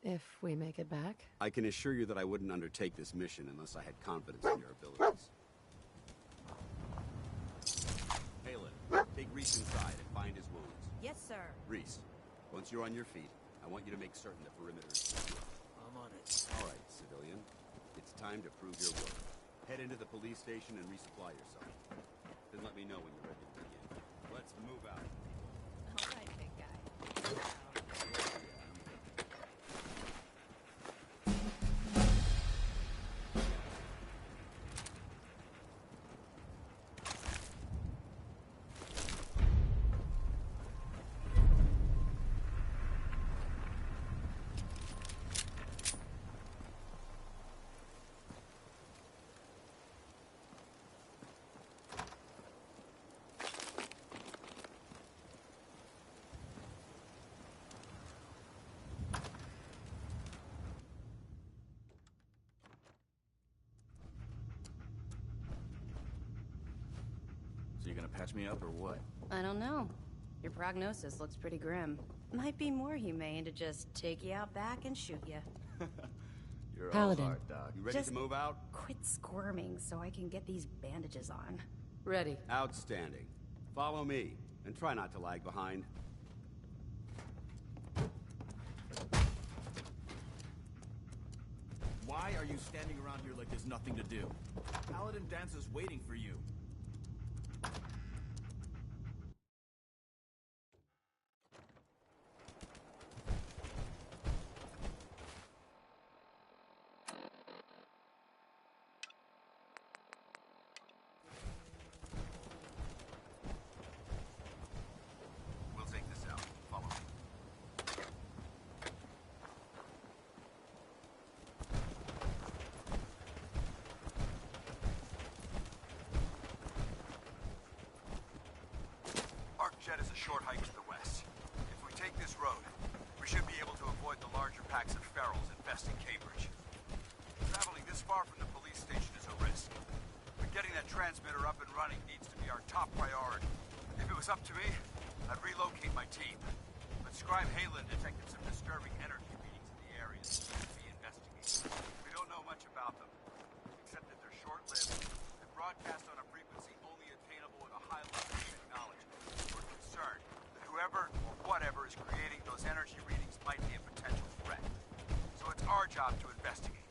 If we make it back. I can assure you that I wouldn't undertake this mission unless I had confidence in your abilities. Halen, take Reese inside and find his wounds. Yes, sir. Reese, once you're on your feet, I want you to make certain the perimeter is secure. I'm on it. All right, civilian. It's time to prove your worth. Head into the police station and resupply yourself. Then let me know when you're ready to begin. Let's move out. All right, big guy. So you're gonna patch me up or what? I don't know. Your prognosis looks pretty grim. Might be more humane to just take you out back and shoot you. You're Paladin. all hard, Doc. You ready Just to move out? Quit squirming so I can get these bandages on. Ready. Outstanding. Follow me, and try not to lag behind. Why are you standing around here like there's nothing to do? Paladin Dance is waiting for you. We'll take this out. Follow me. ArcJet is a short hike to the west. If we take this road, we should be able to avoid the larger packs of ferals infesting Cambridge. Traveling this far from the police station is a risk, but getting that transmitter up and running needs to be our top priority. If it was up to me, I'd relocate my team. But Scribe Halen detected some disturbing energy readings in the area that need to be investigated. We don't know much about them, except that they're short-lived and broadcast on a frequency only attainable with a high level of technology. We're concerned that whoever or whatever is creating those energy readings might be a potential threat. So it's our job to investigate.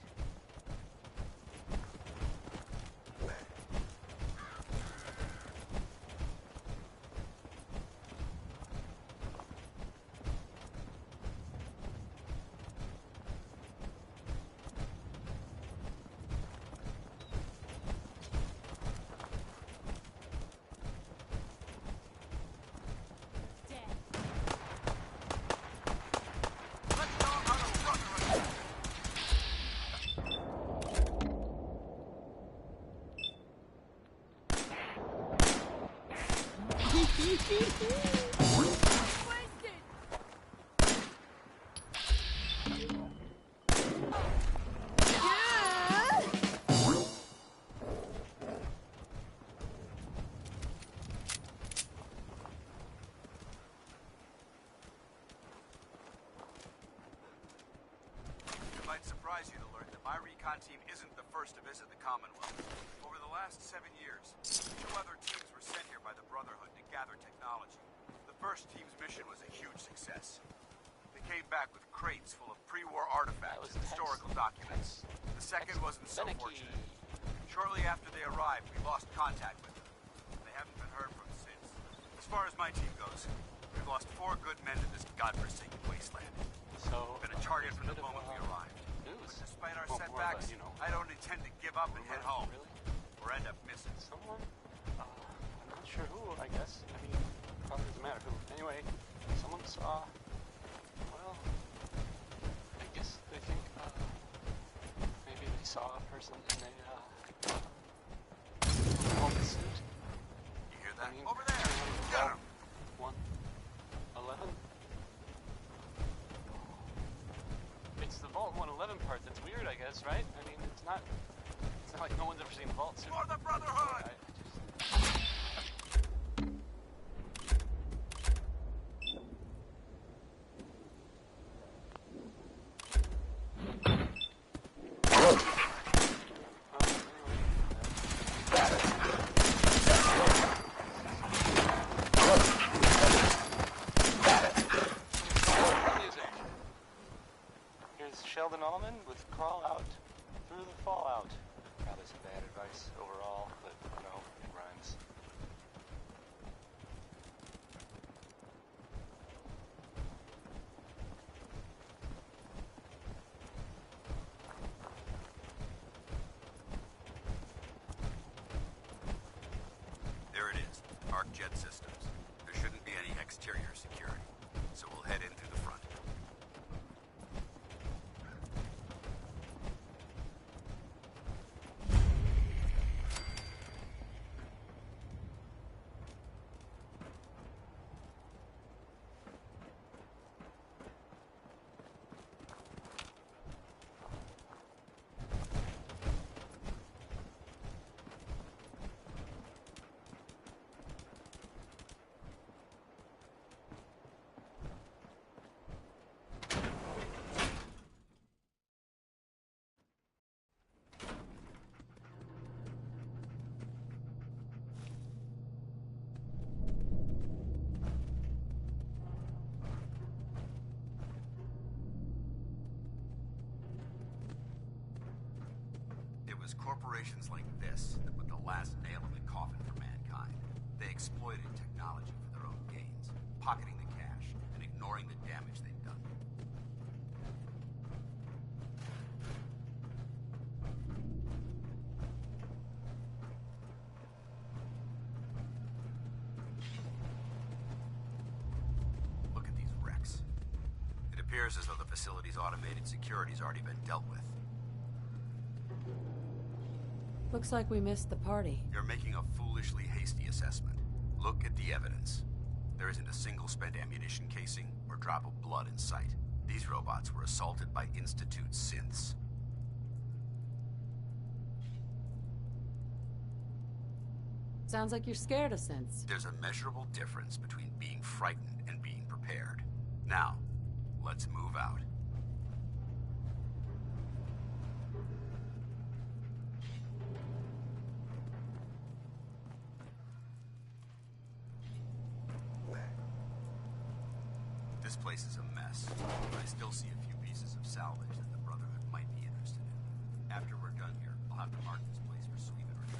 surprise you to learn that my recon team isn't the first to visit the Commonwealth. Over the last 7 years, 2 other teams were sent here by the Brotherhood to gather technology. The first team's mission was a huge success. They came back with crates full of pre-war artifacts and historical documents. The second wasn't so fortunate. Shortly after they arrived, we lost contact with them. They haven't been heard from since. As far as my team goes, we've lost 4 good men to this godforsaken wasteland. So, been a target from the moment we arrived. But despite our setbacks, I don't intend to give up and head home. Or end up missing someone. I'm not sure who, I guess. I mean, probably doesn't matter who. Anyway, someone saw, well, I guess they think, maybe they saw a person in a, suit. You hear that? Over there! Get him! 111? It's the Vault 111 part that's weird, I guess, right? I mean, it's not like no one's ever seen the Vault suit. For the Brotherhood! Sheldon Allman with Crawl Out Through the Fallout. Probably some bad advice overall, but you know, it rhymes. There it is, Arc Jet Systems. There shouldn't be any exterior security, so we'll head in through the front. It was corporations like this that put the last nail in the coffin for mankind. They exploited technology for their own gains, pocketing the cash and ignoring the damage they've done. Look at these wrecks. It appears as though the facility's automated security's already been dealt with. Looks like we missed the party. You're making a foolishly hasty assessment. Look at the evidence. There isn't a single spent ammunition casing or drop of blood in sight. These robots were assaulted by Institute synths. Sounds like you're scared of synths. There's a measurable difference between being frightened and being prepared. Now, let's move out. This place is a mess, but I still see a few pieces of salvage that the Brotherhood might be interested in. After we're done here, I'll have to mark this place for sweep and retrieve.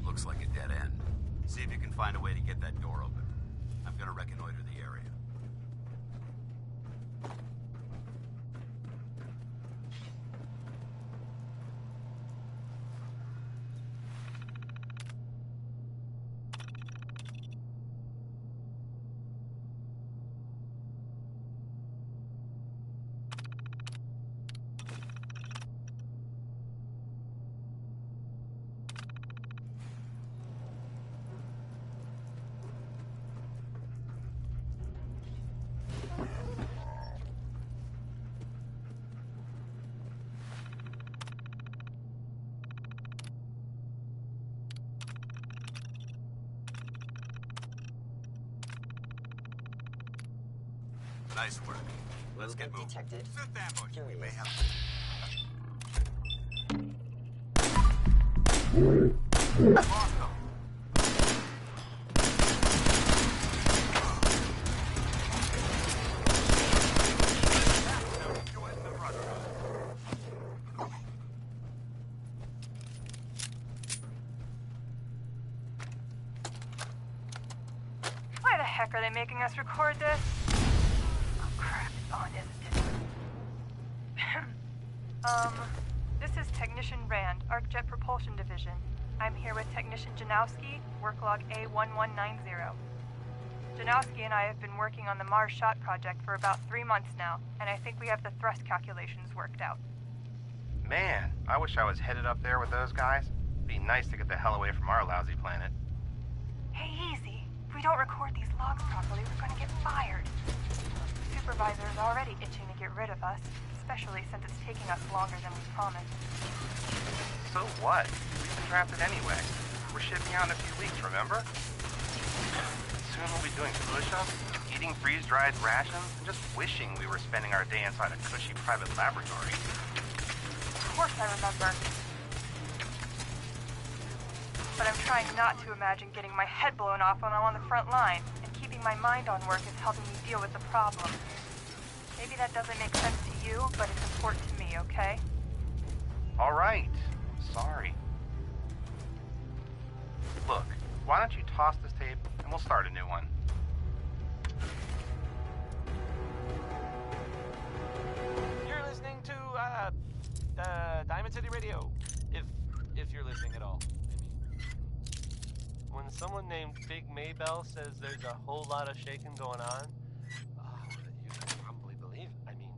Looks like a dead end. See if you can find a way to get that door open. I'm gonna reconnoiter the area. Nice work. Let's get moving. Detected. Set the ambush. We may have... Marco. Why the heck are they making us record this? Oh crap, it's on, isn't it? This is Technician Rand, ArcJet Propulsion Division. I'm here with Technician Janowski, work log A1190. Janowski and I have been working on the Mars Shot project for about 3 months now, and I think we have the thrust calculations worked out. Man, I wish I was headed up there with those guys. Be nice to get the hell away from our lousy planet. Hey, easy. If we don't record these logs properly, we're gonna get fired. The supervisor is already itching to get rid of us, especially since it's taking us longer than we promised. So what? We've been drafted anyway. We're shipping out in a few weeks, remember? Soon we'll be doing push-ups, eating freeze-dried rations, and just wishing we were spending our day inside a cushy private laboratory. Of course I remember. But I'm trying not to imagine getting my head blown off when I'm on the front line, and keeping my mind on work is helping me deal with the problem. Maybe that doesn't make sense to you, but it's important to me, okay? All right. Sorry. Look, why don't you toss this tape and we'll start a new one. You're listening to Diamond City Radio, if you're listening at all. When someone named Big Maybell says there's a whole lot of shaking going on, you can probably believe. I mean,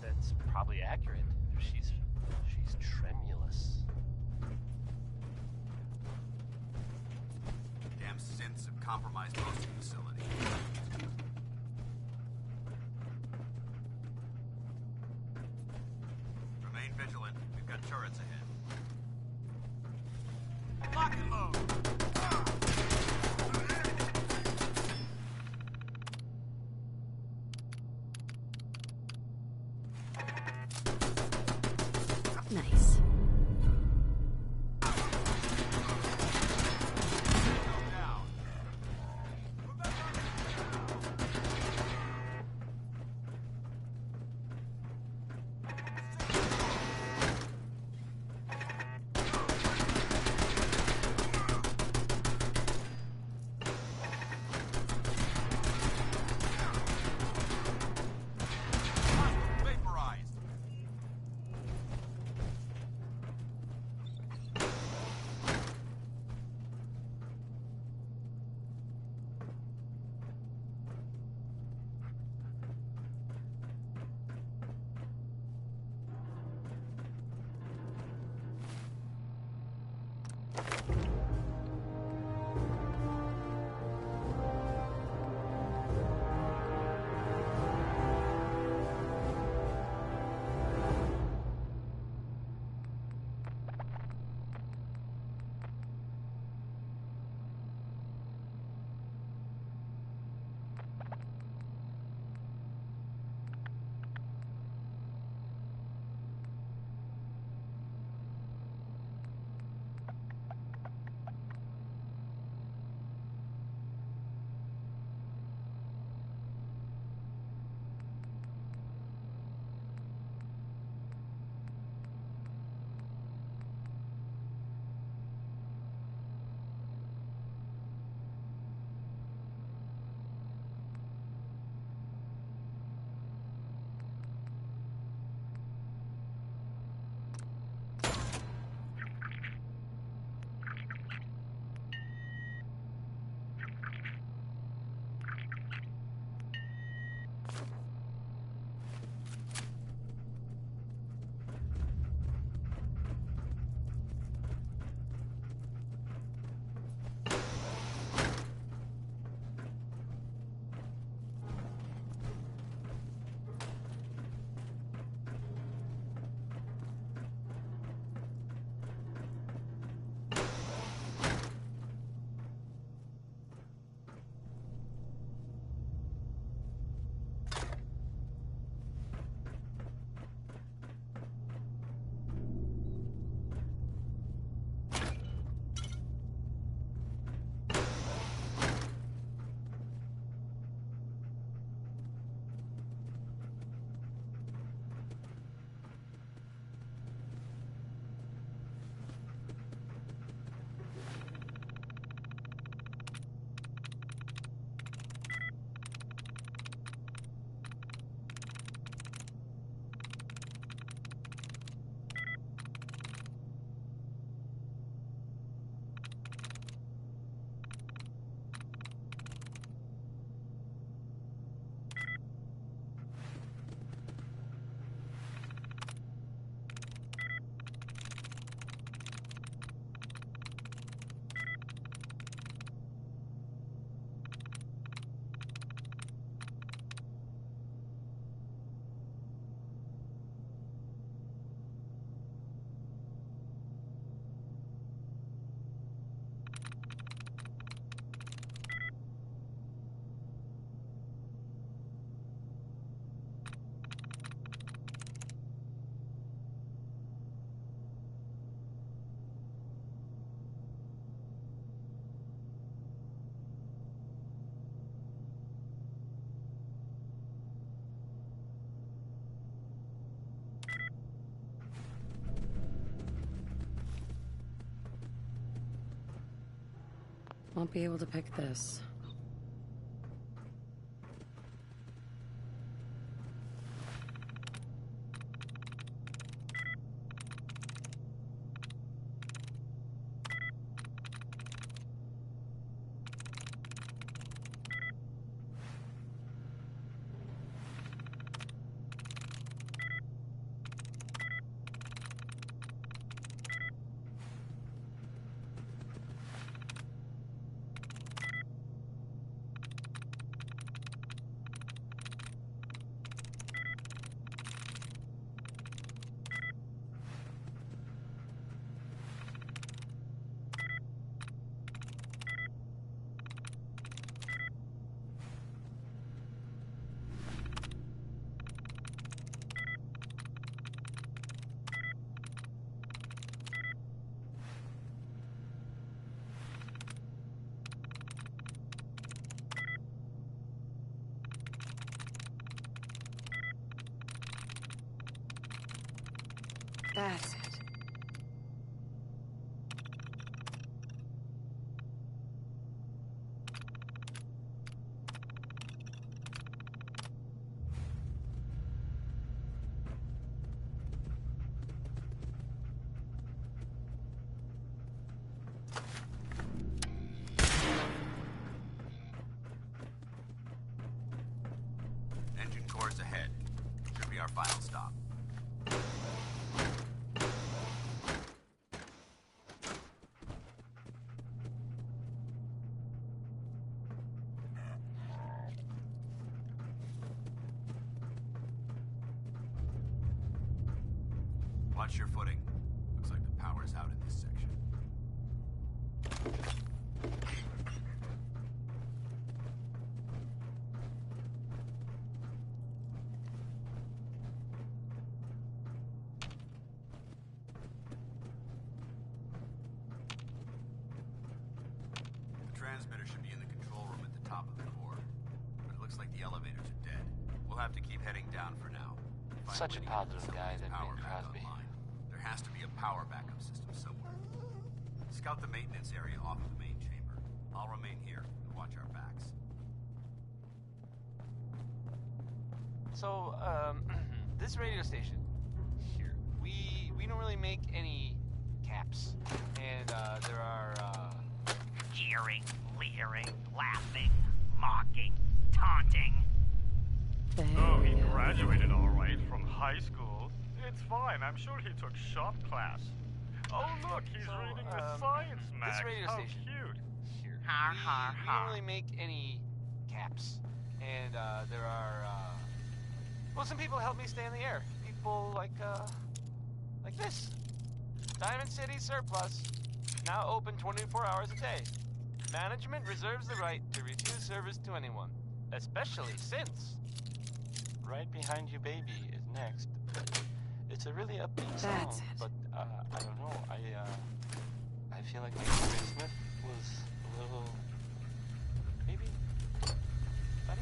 that's probably accurate. She's tremulous. Damn synths have compromised most of the facility. Remain vigilant. We've got turrets ahead. Lock and load! Nice. Won't be able to pick this. That's it. Engine cores ahead. Should be our final stop. Watch your footing. Looks like the power's out in this section. The transmitter should be in the control room at the top of the core. But it looks like the elevators are dead. We'll have to keep heading down for now. Such a positive guy, that power Bing back Crosby. online. There has to be a power backup system somewhere. Scout the maintenance area off of the main chamber. I'll remain here and watch our backs. So, this radio station here, we don't really make any caps, and there are jeering, leering, laughing, mocking, taunting. Oh, he graduated all right from high school. It's fine. I'm sure he took shop class. Oh, look, he's reading the science mag. This radio How station cute. here, Har, har, we har. don't really make any caps, and there are well, some people help me stay in the air. People like this. Diamond City Surplus, now open 24 hours a day. Management reserves the right to refuse service to anyone, especially since Right Behind You Baby is next. It's a really upbeat song, That's it. but I don't know. I feel like maybe Ray Smith was a little, maybe, buddy.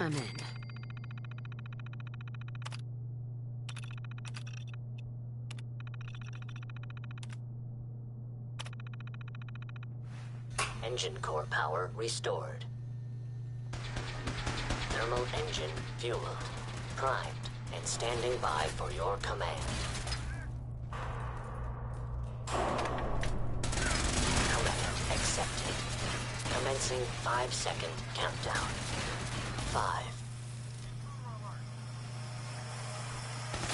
I'm in. Engine core power restored. Thermal engine fueled, primed, and standing by for your command. Command accepted. Commencing 5-second countdown. 5,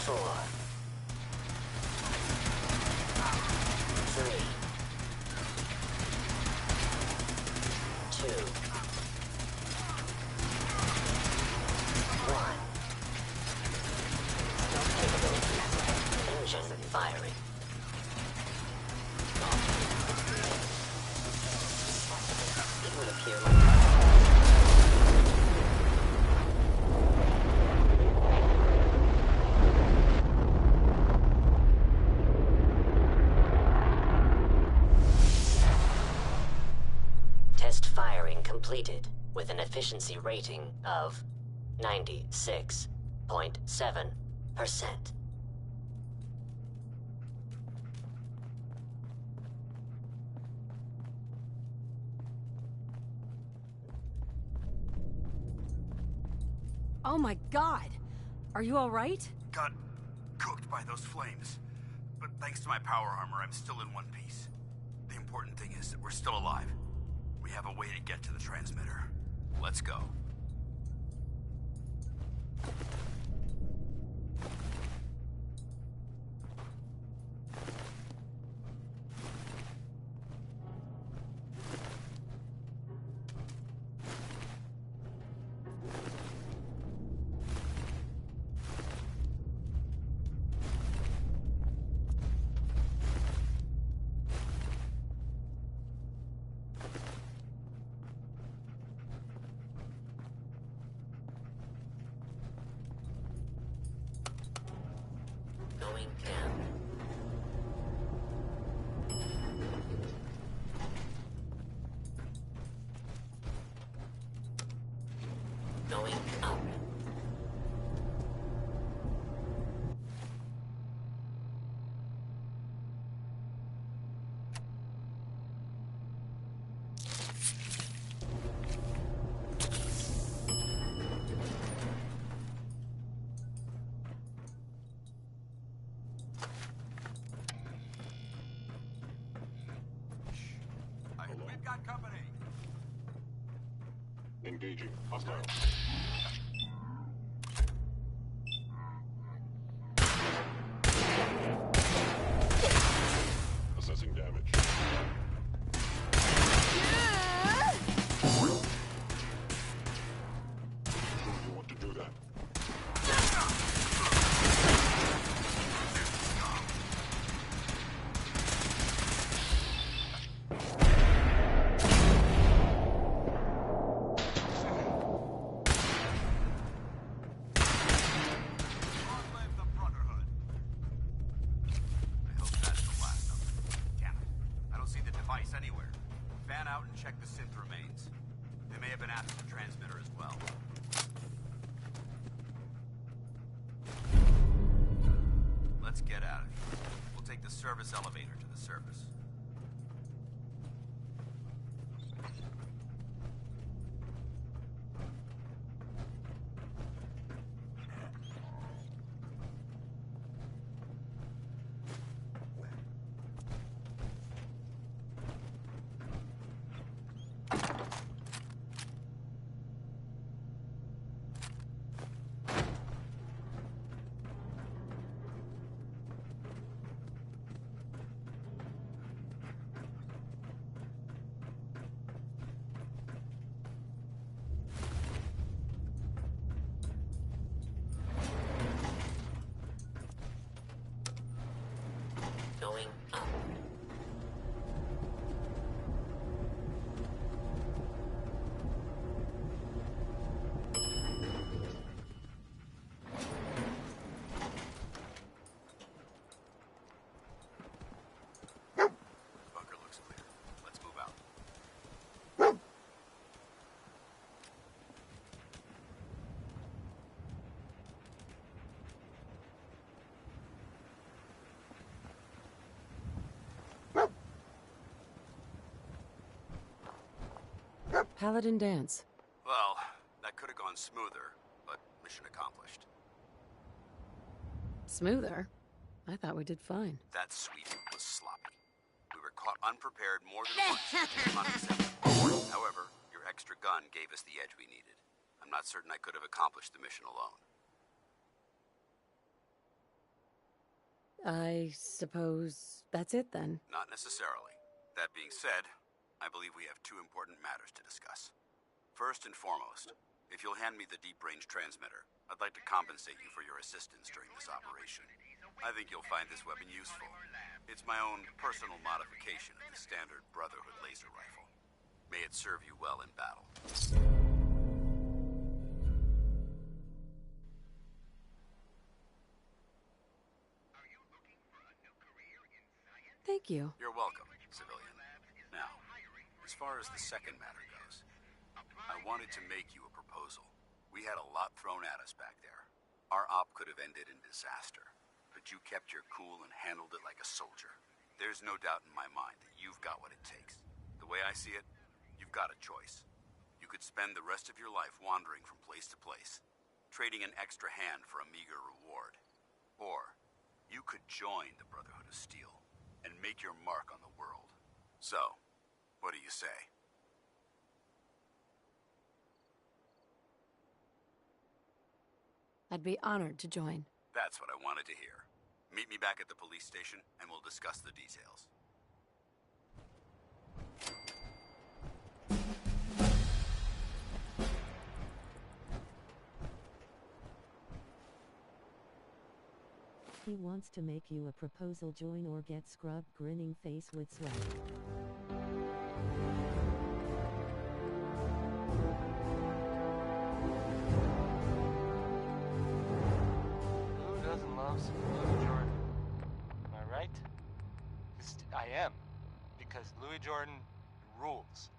4, 3, Test firing completed with an efficiency rating of 96.7%. Oh my god! Are you alright? Got cooked by those flames. But thanks to my power armor, I'm still in one piece. The important thing is that we're still alive. We have a way to get to the transmitter. Let's go. Going down. Going up. We've got company. Engaging. Hostile. Assessing damage. You want to do that? Anywhere. Fan out and check the synth remains. They may have been after the transmitter as well. Let's get out of here. We'll take the service elevator to the surface. Going up. Bunker looks clear. Let's move out. Paladin dance. Well, that could have gone smoother, but mission accomplished. Smoother? I thought we did fine. That sweep was sloppy. We were caught unprepared more than once. Unacceptable. However, your extra gun gave us the edge we needed. I'm not certain I could have accomplished the mission alone. I suppose that's it then. Not necessarily. That being said, I believe we have two important matters to discuss. First and foremost, if you'll hand me the deep-range transmitter, I'd like to compensate you for your assistance during this operation. I think you'll find this weapon useful. It's my own personal modification of the standard Brotherhood laser rifle. May it serve you well in battle. Thank you. You're welcome, civilian. Now, as As far as the second matter goes, I wanted to make you a proposal. We had a lot thrown at us back there. Our op could have ended in disaster, but you kept your cool and handled it like a soldier. There's no doubt in my mind that you've got what it takes. The way I see it, you've got a choice. You could spend the rest of your life wandering from place to place, trading an extra hand for a meager reward. Or, you could join the Brotherhood of Steel and make your mark on the world. So, what do you say? I'd be honored to join. That's what I wanted to hear. Meet me back at the police station, and we'll discuss the details. He wants to make you a proposal. Join or get scrubbed. Grinning face with sweat. Who doesn't love some Louis Jordan? Am I right? I am. Because Louis Jordan rules.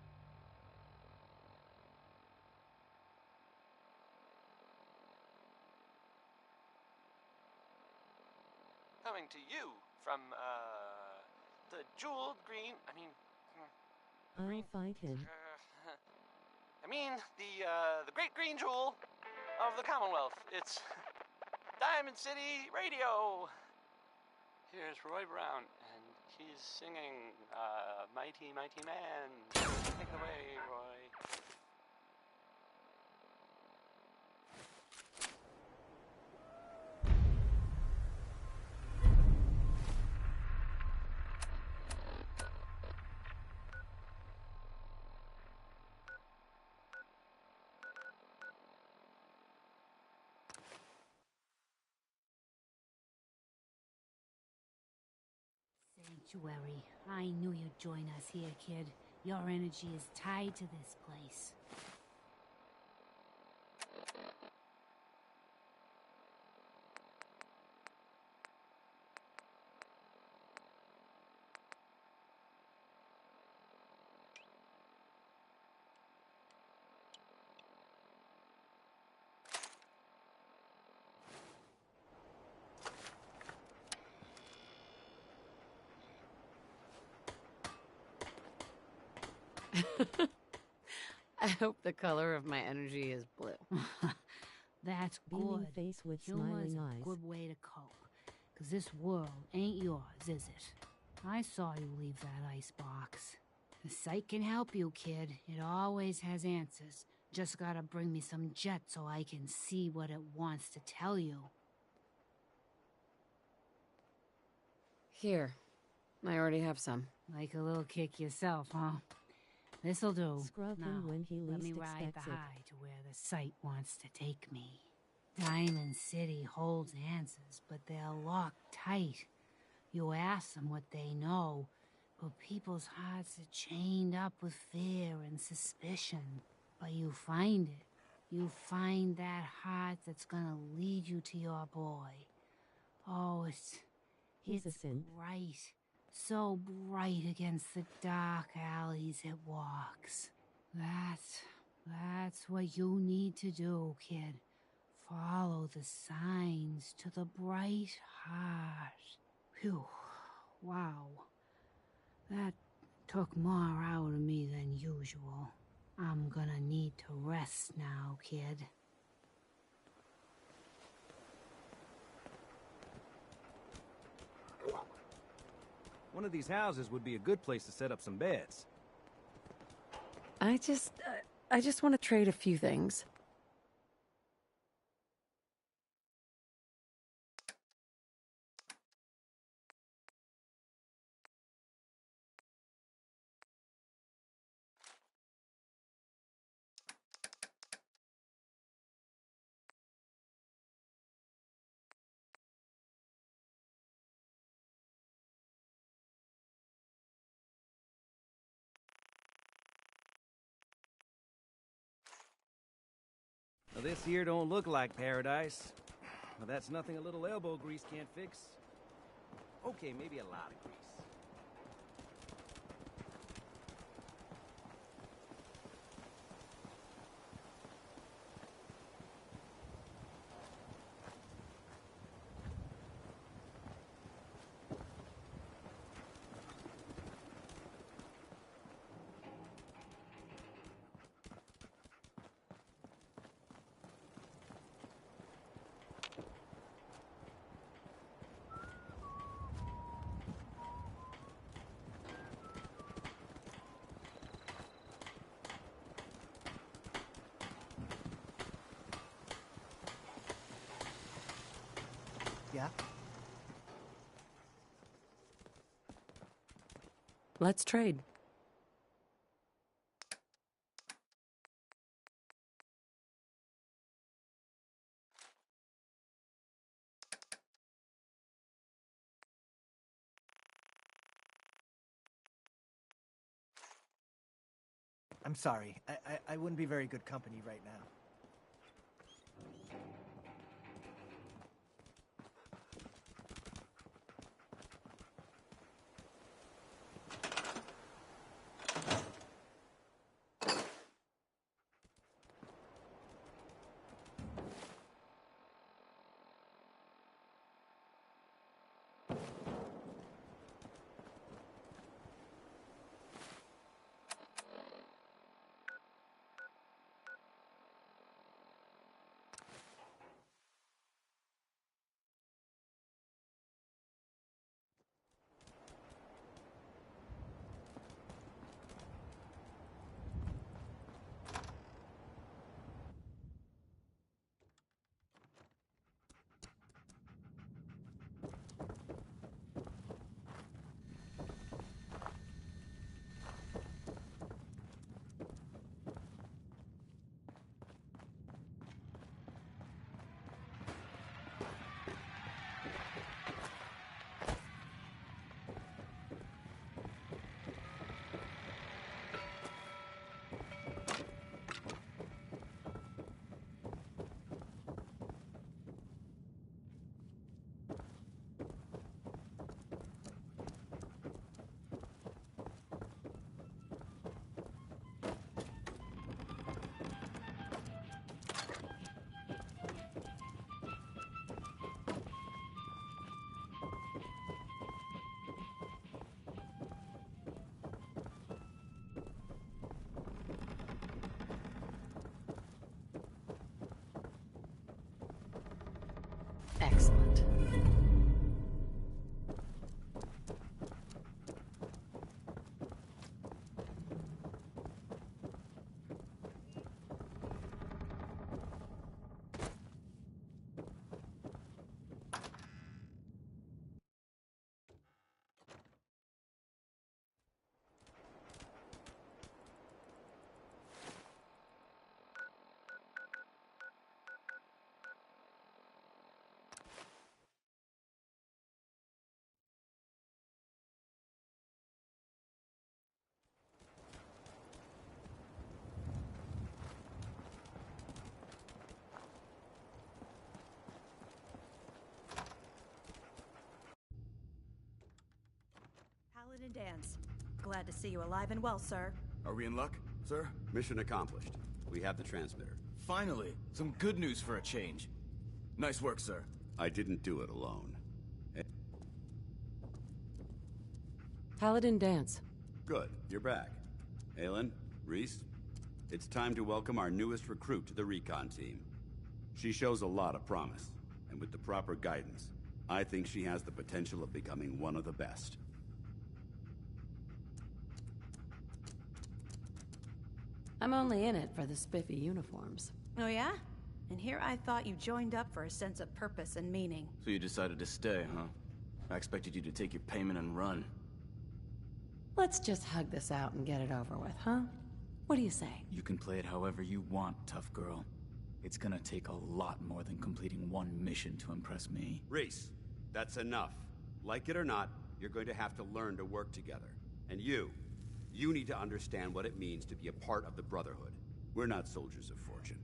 Coming to you from, the jeweled green, I'll fight him. the great green jewel of the Commonwealth. It's Diamond City Radio. Here's Roy Brown, and he's singing, Mighty, Mighty Man. Take it away, Roy. Sanctuary. I knew you'd join us here, kid. Your energy is tied to this place. I hope the color of my energy is blue. That's Beaming good. face with Humor's smiling a eyes. good way to cope. 'Cause this world ain't yours, is it? I saw you leave that icebox. The site can help you, kid. It always has answers. Just gotta bring me some jet so I can see what it wants to tell you. Here. I already have some. Like a little kick yourself, huh? This'll do. Scrub Now, him when he let me least ride the expects it. high to where the site wants to take me. Diamond City holds answers, but they're locked tight. You ask them what they know, but people's hearts are chained up with fear and suspicion. But you find it. You find that heart that's gonna lead you to your boy. Oh, it's He's a synth. bright. So bright against the dark alleys it walks. That's what you need to do, kid. Follow the signs to the bright heart. Phew. Wow. That took more out of me than usual. I'm gonna need to rest now, kid. One of these houses would be a good place to set up some beds. I just want to trade a few things. Now, this here don't look like paradise. Well, that's nothing a little elbow grease can't fix. Okay, maybe a lot of grease. map? Let's trade. I'm sorry. I wouldn't be very good company right now. Excellent. Paladin Dance. Glad to see you alive and well, sir. Are we in luck, sir? Mission accomplished. We have the transmitter. Finally, some good news for a change. Nice work, sir. I didn't do it alone. Paladin Dance. Good, you're back. Aylin, Reese, it's time to welcome our newest recruit to the recon team. She shows a lot of promise, and with the proper guidance, I think she has the potential of becoming one of the best. I'm only in it for the spiffy uniforms. Oh yeah? And here I thought you joined up for a sense of purpose and meaning. So you decided to stay, huh? I expected you to take your payment and run. Let's just hug this out and get it over with, huh? What do you say? You can play it however you want, tough girl. It's gonna take a lot more than completing one mission to impress me. Reese, that's enough. Like it or not, you're going to have to learn to work together. And you need to understand what it means to be a part of the Brotherhood. We're not soldiers of fortune.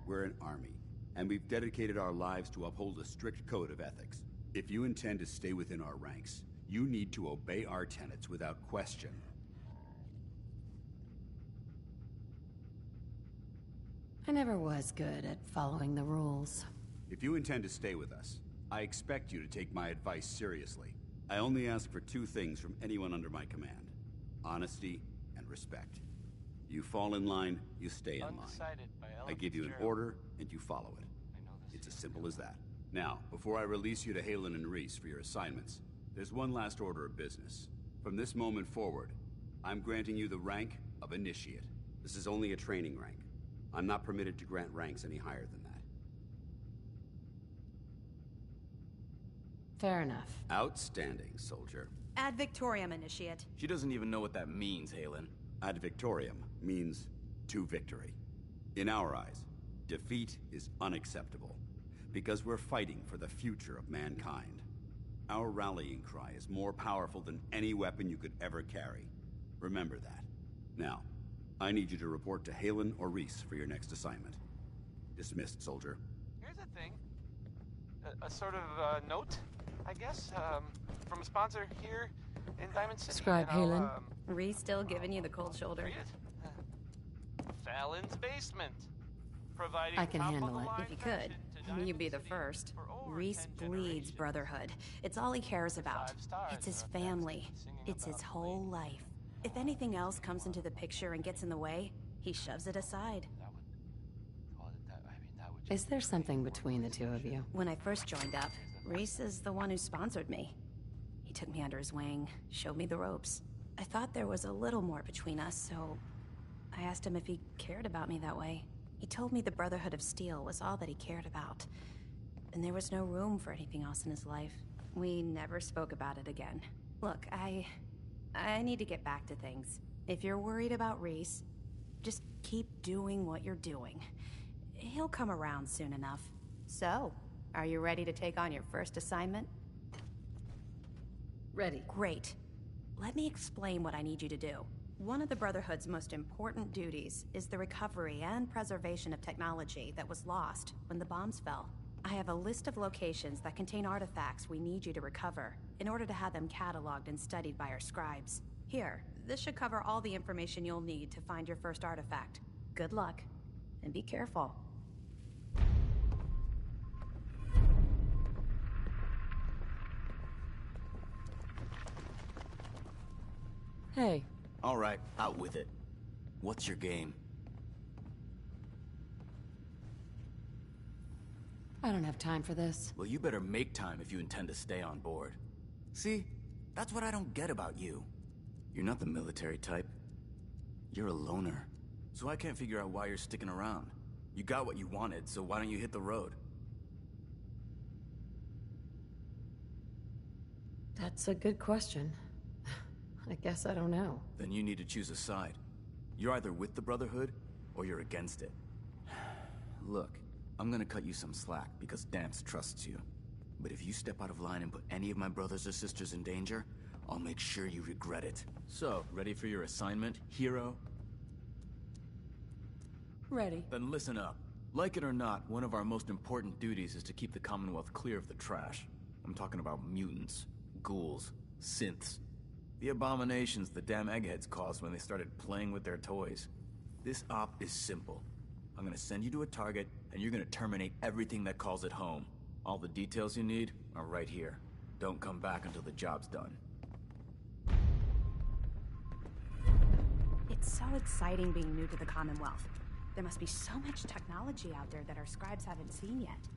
We're an army, and we've dedicated our lives to uphold a strict code of ethics. If you intend to stay within our ranks, you need to obey our tenets without question. I never was good at following the rules. If you intend to stay with us, I expect you to take my advice seriously. I only ask for two things from anyone under my command: honesty and respect. You fall in line, you stay in line. I give you an order, and you follow it. It's as simple as that. Now, before I release you to Halen and Reese for your assignments, there's one last order of business. From this moment forward, I'm granting you the rank of Initiate. This is only a training rank. I'm not permitted to grant ranks any higher than that. Fair enough. Outstanding, soldier. Ad Victoriam, Initiate. She doesn't even know what that means, Halen. Ad Victoriam means to victory. In our eyes, defeat is unacceptable, because we're fighting for the future of mankind. Our rallying cry is more powerful than any weapon you could ever carry. Remember that. Now, I need you to report to Halen or Reese for your next assignment. Dismissed, soldier. Here's a thing. A sort of note, I guess, from a sponsor here in Diamond City. Scribe Halen. Reese still giving you the cold shoulder. Read it. Fallon's Basement. Providing I can handle it, top-of-the-line if you could. You'd be the first. Reese bleeds brotherhood. It's all he cares about. It's his family. It's his whole life. If anything else comes into the picture and gets in the way, he shoves it aside. Is there something between the two of you? When I first joined up, Reese is the one who sponsored me. He took me under his wing, showed me the ropes. I thought there was a little more between us, so I asked him if he cared about me that way. He told me the Brotherhood of Steel was all that he cared about, and there was no room for anything else in his life. We never spoke about it again. Look, I need to get back to things. If you're worried about Reese, just keep doing what you're doing. He'll come around soon enough. So, are you ready to take on your first assignment? Ready. Great. Let me explain what I need you to do. One of the Brotherhood's most important duties is the recovery and preservation of technology that was lost when the bombs fell. I have a list of locations that contain artifacts we need you to recover in order to have them cataloged and studied by our scribes. Here, this should cover all the information you'll need to find your first artifact. Good luck, and be careful. Hey. All right, out with it. What's your game? I don't have time for this. Well, you better make time if you intend to stay on board. See, that's what I don't get about you. You're not the military type. You're a loner. So I can't figure out why you're sticking around. You got what you wanted, so why don't you hit the road? That's a good question. I guess I don't know. Then you need to choose a side. You're either with the Brotherhood, or you're against it. Look, I'm gonna cut you some slack because Dance trusts you. But if you step out of line and put any of my brothers or sisters in danger, I'll make sure you regret it. So, ready for your assignment, hero? Ready. Then listen up. Like it or not, one of our most important duties is to keep the Commonwealth clear of the trash. I'm talking about mutants, ghouls, synths. The abominations the damn eggheads caused when they started playing with their toys. This op is simple. I'm gonna send you to a target, and you're gonna terminate everything that calls it home. All the details you need are right here. Don't come back until the job's done. It's so exciting being new to the Commonwealth. There must be so much technology out there that our scribes haven't seen yet.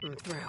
I'm through.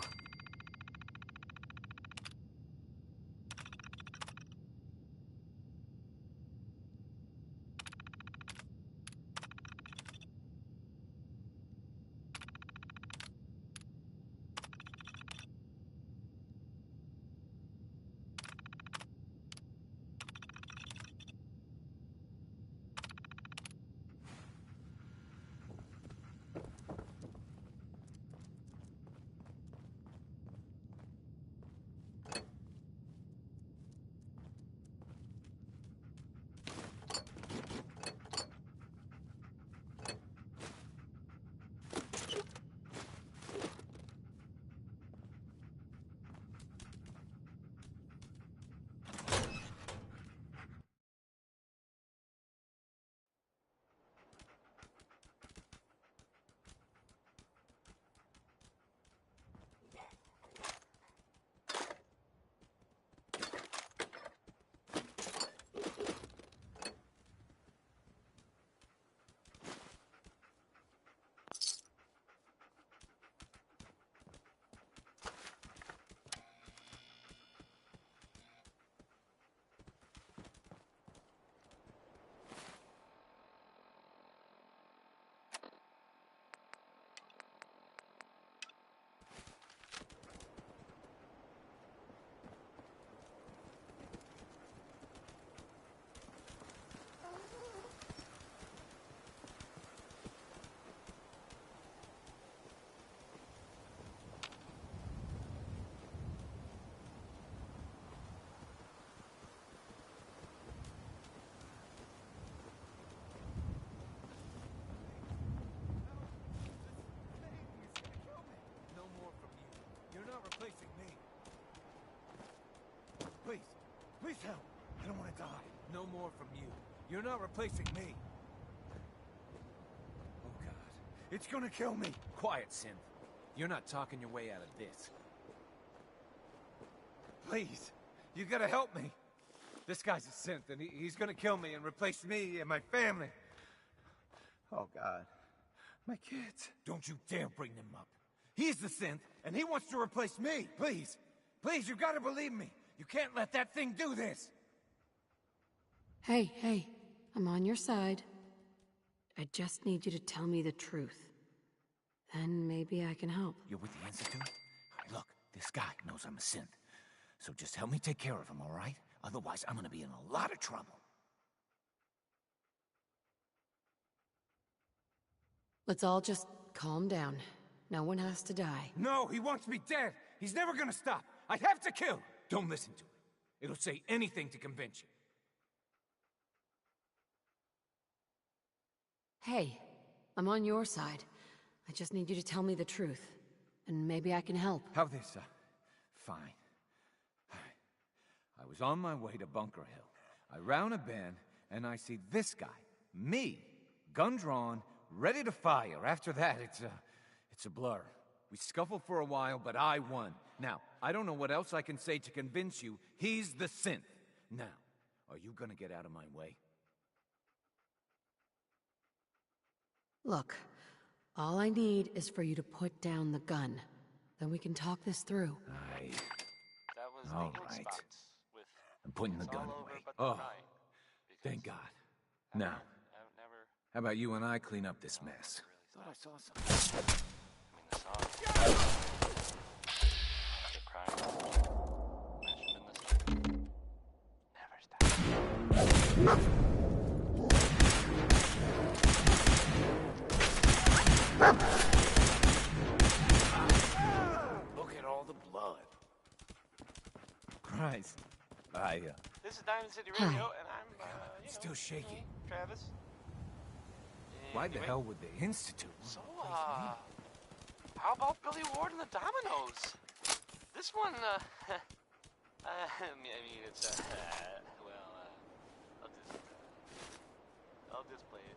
Replacing me. Please. Please help. I don't want to die. No more from you. You're not replacing me. Oh, God. It's gonna kill me. Quiet, Synth. You're not talking your way out of this. Please. You gotta help me. This guy's a Synth, and he's gonna kill me and replace me and my family. Oh, God. My kids. Don't you dare bring them up. He's the Synth, and he wants to replace me. Please. Please, you gotta believe me. You can't let that thing do this. Hey, I'm on your side. I just need you to tell me the truth. Then maybe I can help. You're with the Institute? All right, look, this guy knows I'm a Synth. So just help me take care of him, all right? Otherwise, I'm gonna be in a lot of trouble. Let's all just calm down. No one has to die. No, he wants me dead. He's never gonna stop. I have to kill. Don't listen to it. It'll say anything to convince you. Hey, I'm on your side. I just need you to tell me the truth. And maybe I can help. How this, fine. I was on my way to Bunker Hill. I round a bend, and I see this guy. Me. Gun drawn, ready to fire. After that, it's a blur. We scuffled for a while, but I won. Now, I don't know what else I can say to convince you he's the Synth. Now, are you gonna get out of my way? Look, all I need is for you to put down the gun. Then we can talk this through. That was All the right. spots with I'm putting the it's gun all over away. but the Oh, crying, thank God. Now, I've never how about you and I clean up this mess? thought I saw something. I mean, the song. The crying mentioned in this. Never stop. Look at all the blood. Christ. This is Diamond City Hi. Radio, and I'm Still shaky. Travis. Why the Anyway, hell would the Institute? So, how about Billy Ward and the Dominoes? This one, I mean, it's, well, I'll just play it.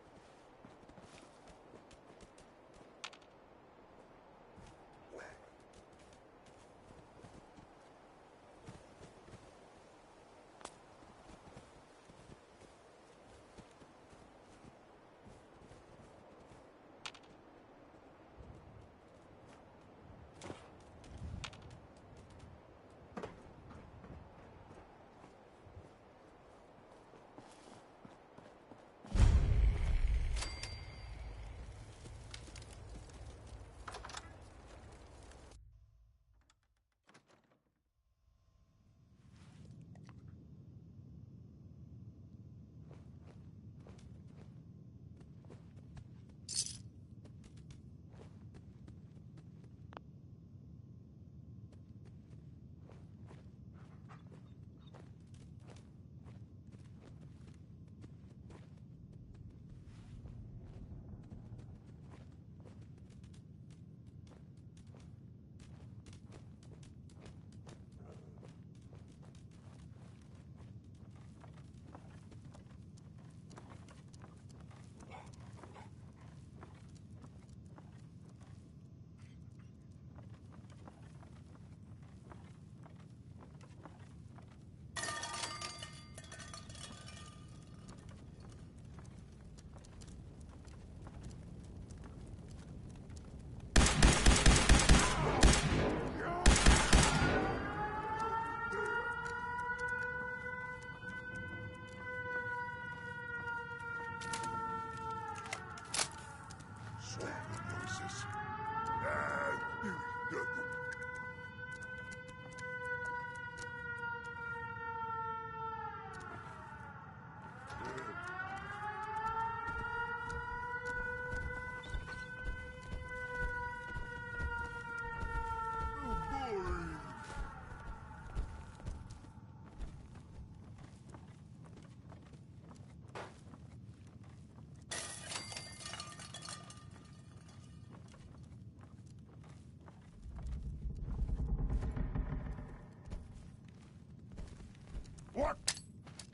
What?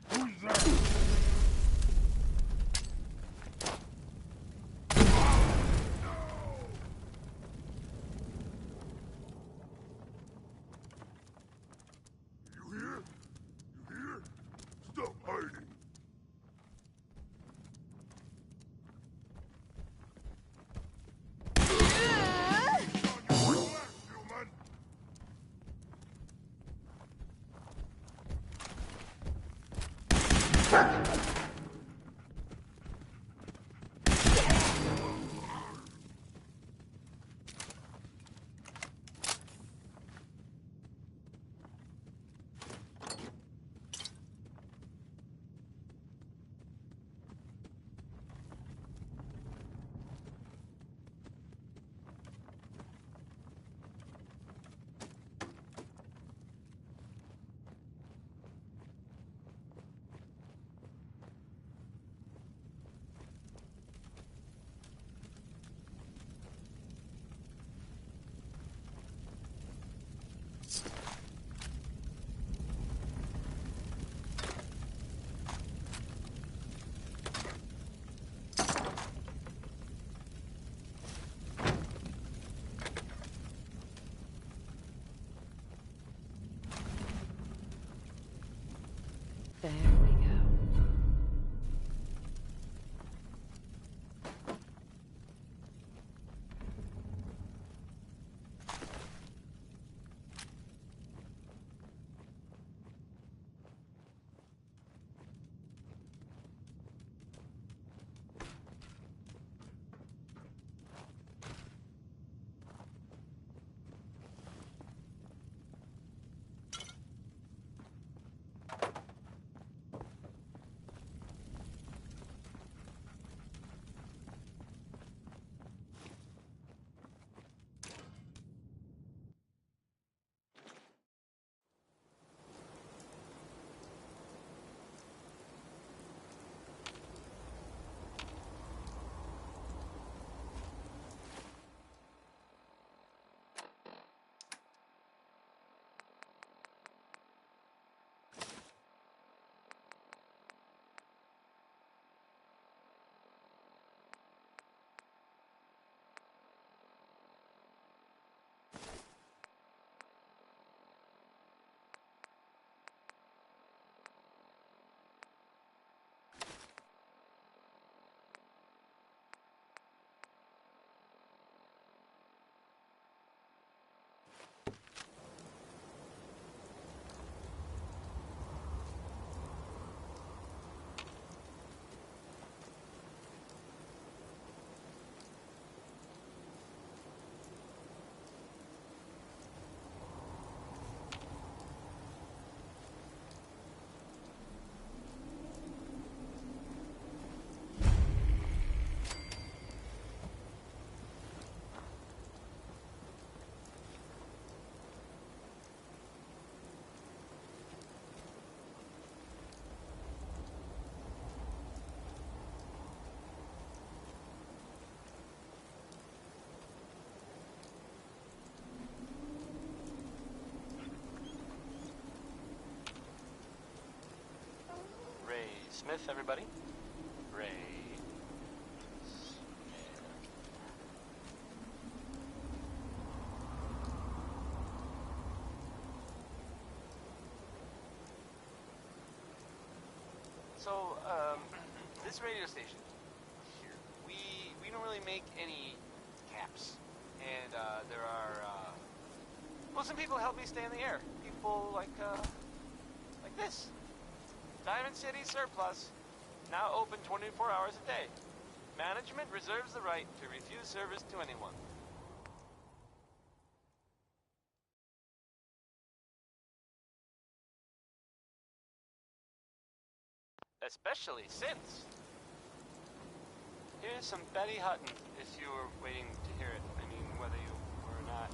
Who's there? You hear? You hear? Stop hiding. There we go. Smith, everybody. Ray. So, this radio station here, we don't really make any caps, and there are well, some people help me stay in the air. People like this. Diamond City Surplus, now open 24 hours a day. Management reserves the right to refuse service to anyone. Especially since. Here's some Betty Hutton, if you were waiting to hear it. I mean, whether you were or not.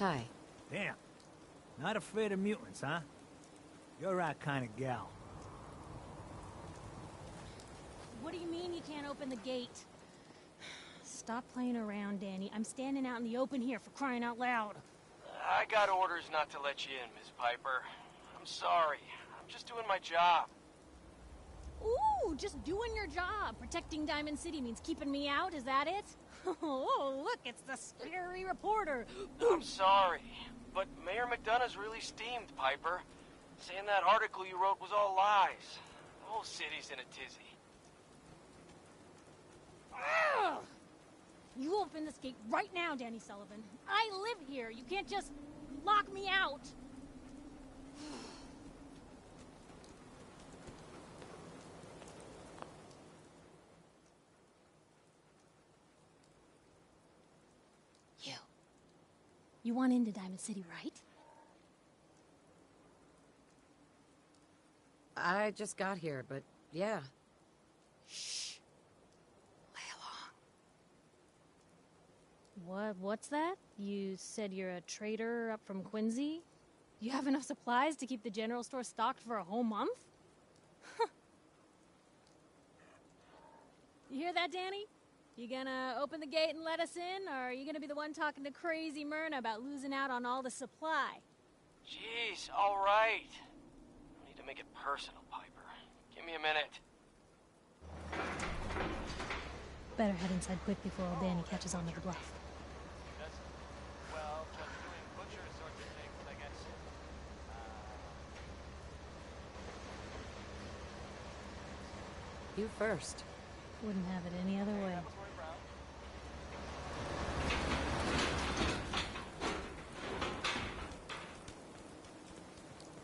Hi. Damn. Not afraid of mutants, huh? You're that kind of gal. What do you mean you can't open the gate? Stop playing around, Danny. I'm standing out in the open here for crying out loud. I got orders not to let you in, Miss Piper. I'm sorry. I'm just doing my job. Ooh, just doing your job. Protecting Diamond City means keeping me out, is that it? Oh, look, it's the scary reporter. I'm sorry, but Mayor McDonough's really steamed, Piper. Saying that article you wrote was all lies. The whole city's in a tizzy. Ugh. You open this gate right now, Danny Sullivan. I live here. You can't just lock me out. You want into Diamond City, right? I just got here, but yeah. Shh. Lay along. What's that? You said you're a trader up from Quincy? You have enough supplies to keep the general store stocked for a whole month? You hear that, Danny? You gonna open the gate and let us in, or are you gonna be the one talking to crazy Myrna about losing out on all the supply? Jeez, all right. I need to make it personal, Piper. Give me a minute. Better head inside quick before old Danny catches on to the bluff. Well, just doing butcher sorts of things, I guess. You first. Wouldn't have it any other way.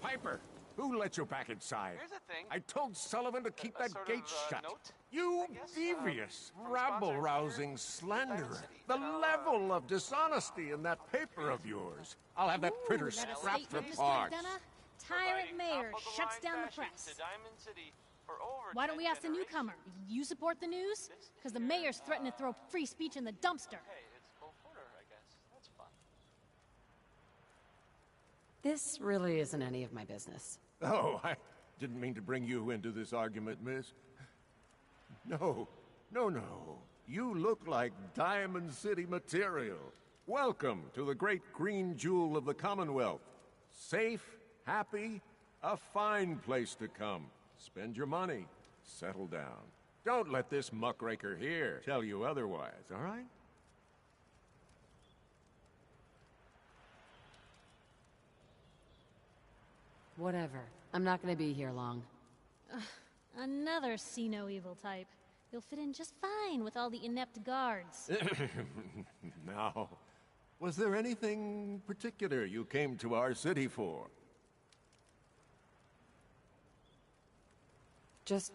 Piper, who let you back inside? Here's the thing. I told Sullivan to keep that gate shut. Note, You devious, rabble-rousing slanderer. The level of dishonesty in that paper of yours. I'll have that printer scrapped for parts. Tyrant mayor shuts down the press. Why don't we ask the newcomer? You support the news? Because the mayor's threatening to throw free speech in the dumpster. Hey, it's both order, I guess. That's fun. This really isn't any of my business. Oh, I didn't mean to bring you into this argument, miss. No. You look like Diamond City material. Welcome to the great green jewel of the Commonwealth. Safe, happy, a fine place to come. Spend your money. Settle down. Don't let this muckraker here tell you otherwise, all right? Whatever. I'm not gonna be here long. Another see-no-evil type. You'll fit in just fine with all the inept guards. Now, was there anything particular you came to our city for? Just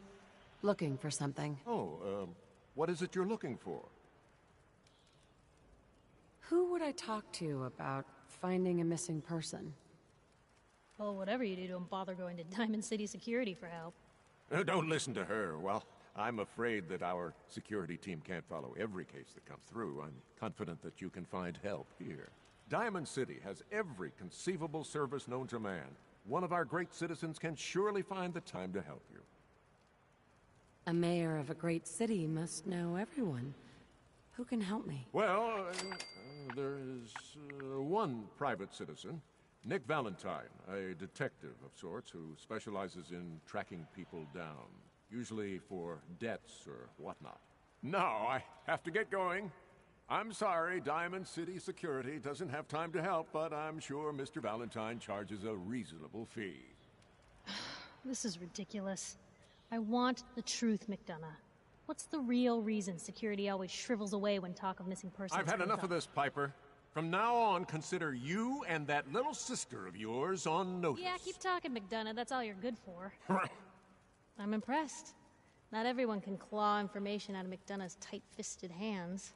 looking for something. Oh, what is it you're looking for? Who would I talk to about finding a missing person? Well, whatever you do, don't bother going to Diamond City Security for help. Don't listen to her. Well, I'm afraid that our security team can't follow every case that comes through. I'm confident that you can find help here. Diamond City has every conceivable service known to man. One of our great citizens can surely find the time to help you. A mayor of a great city must know everyone. Who can help me? Well, there is one private citizen. Nick Valentine, a detective of sorts who specializes in tracking people down, usually for debts or whatnot. Now, I have to get going. I'm sorry, Diamond City Security doesn't have time to help, but I'm sure Mr. Valentine charges a reasonable fee. This is ridiculous. I want the truth, McDonough. What's the real reason security always shrivels away when talk of missing persons I've had enough of this, Piper. From now on, consider you and that little sister of yours on notice. Yeah, keep talking, McDonough. That's all you're good for. I'm impressed. Not everyone can claw information out of McDonough's tight-fisted hands.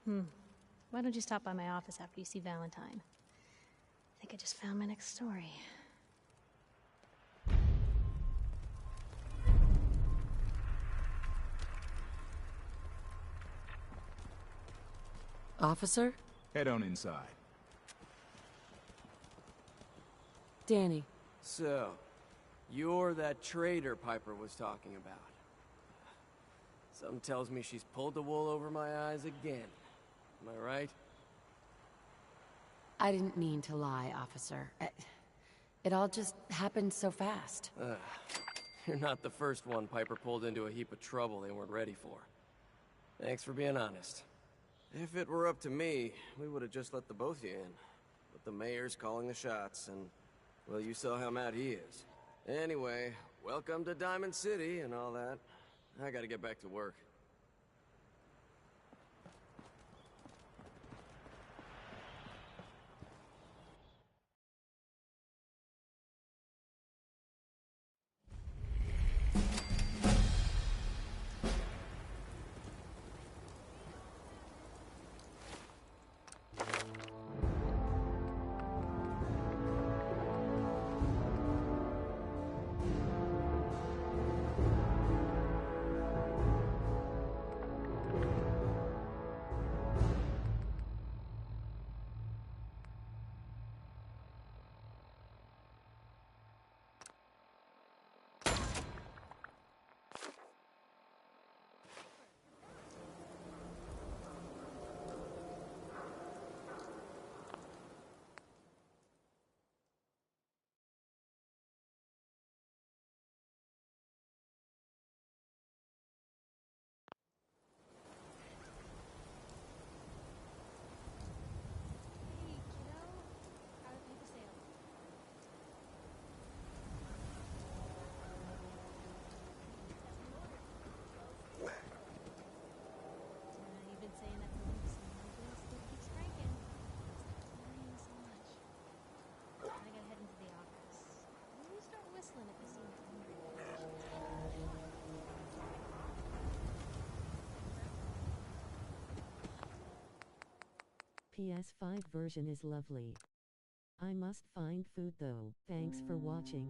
Why don't you stop by my office after you see Valentine? I think I just found my next story. Officer? Head on inside. Danny. So, you're that traitor Piper was talking about. Something tells me she's pulled the wool over my eyes again. Am I right? I didn't mean to lie, officer. It all just happened so fast. You're not the first one Piper pulled into a heap of trouble they weren't ready for. Thanks for being honest. If it were up to me, we would have just let the both of you in. But the mayor's calling the shots, and, well, you saw how mad he is. Anyway, welcome to Diamond City and all that. I gotta get back to work. PS5 version is lovely. I must find food though. Thanks for watching.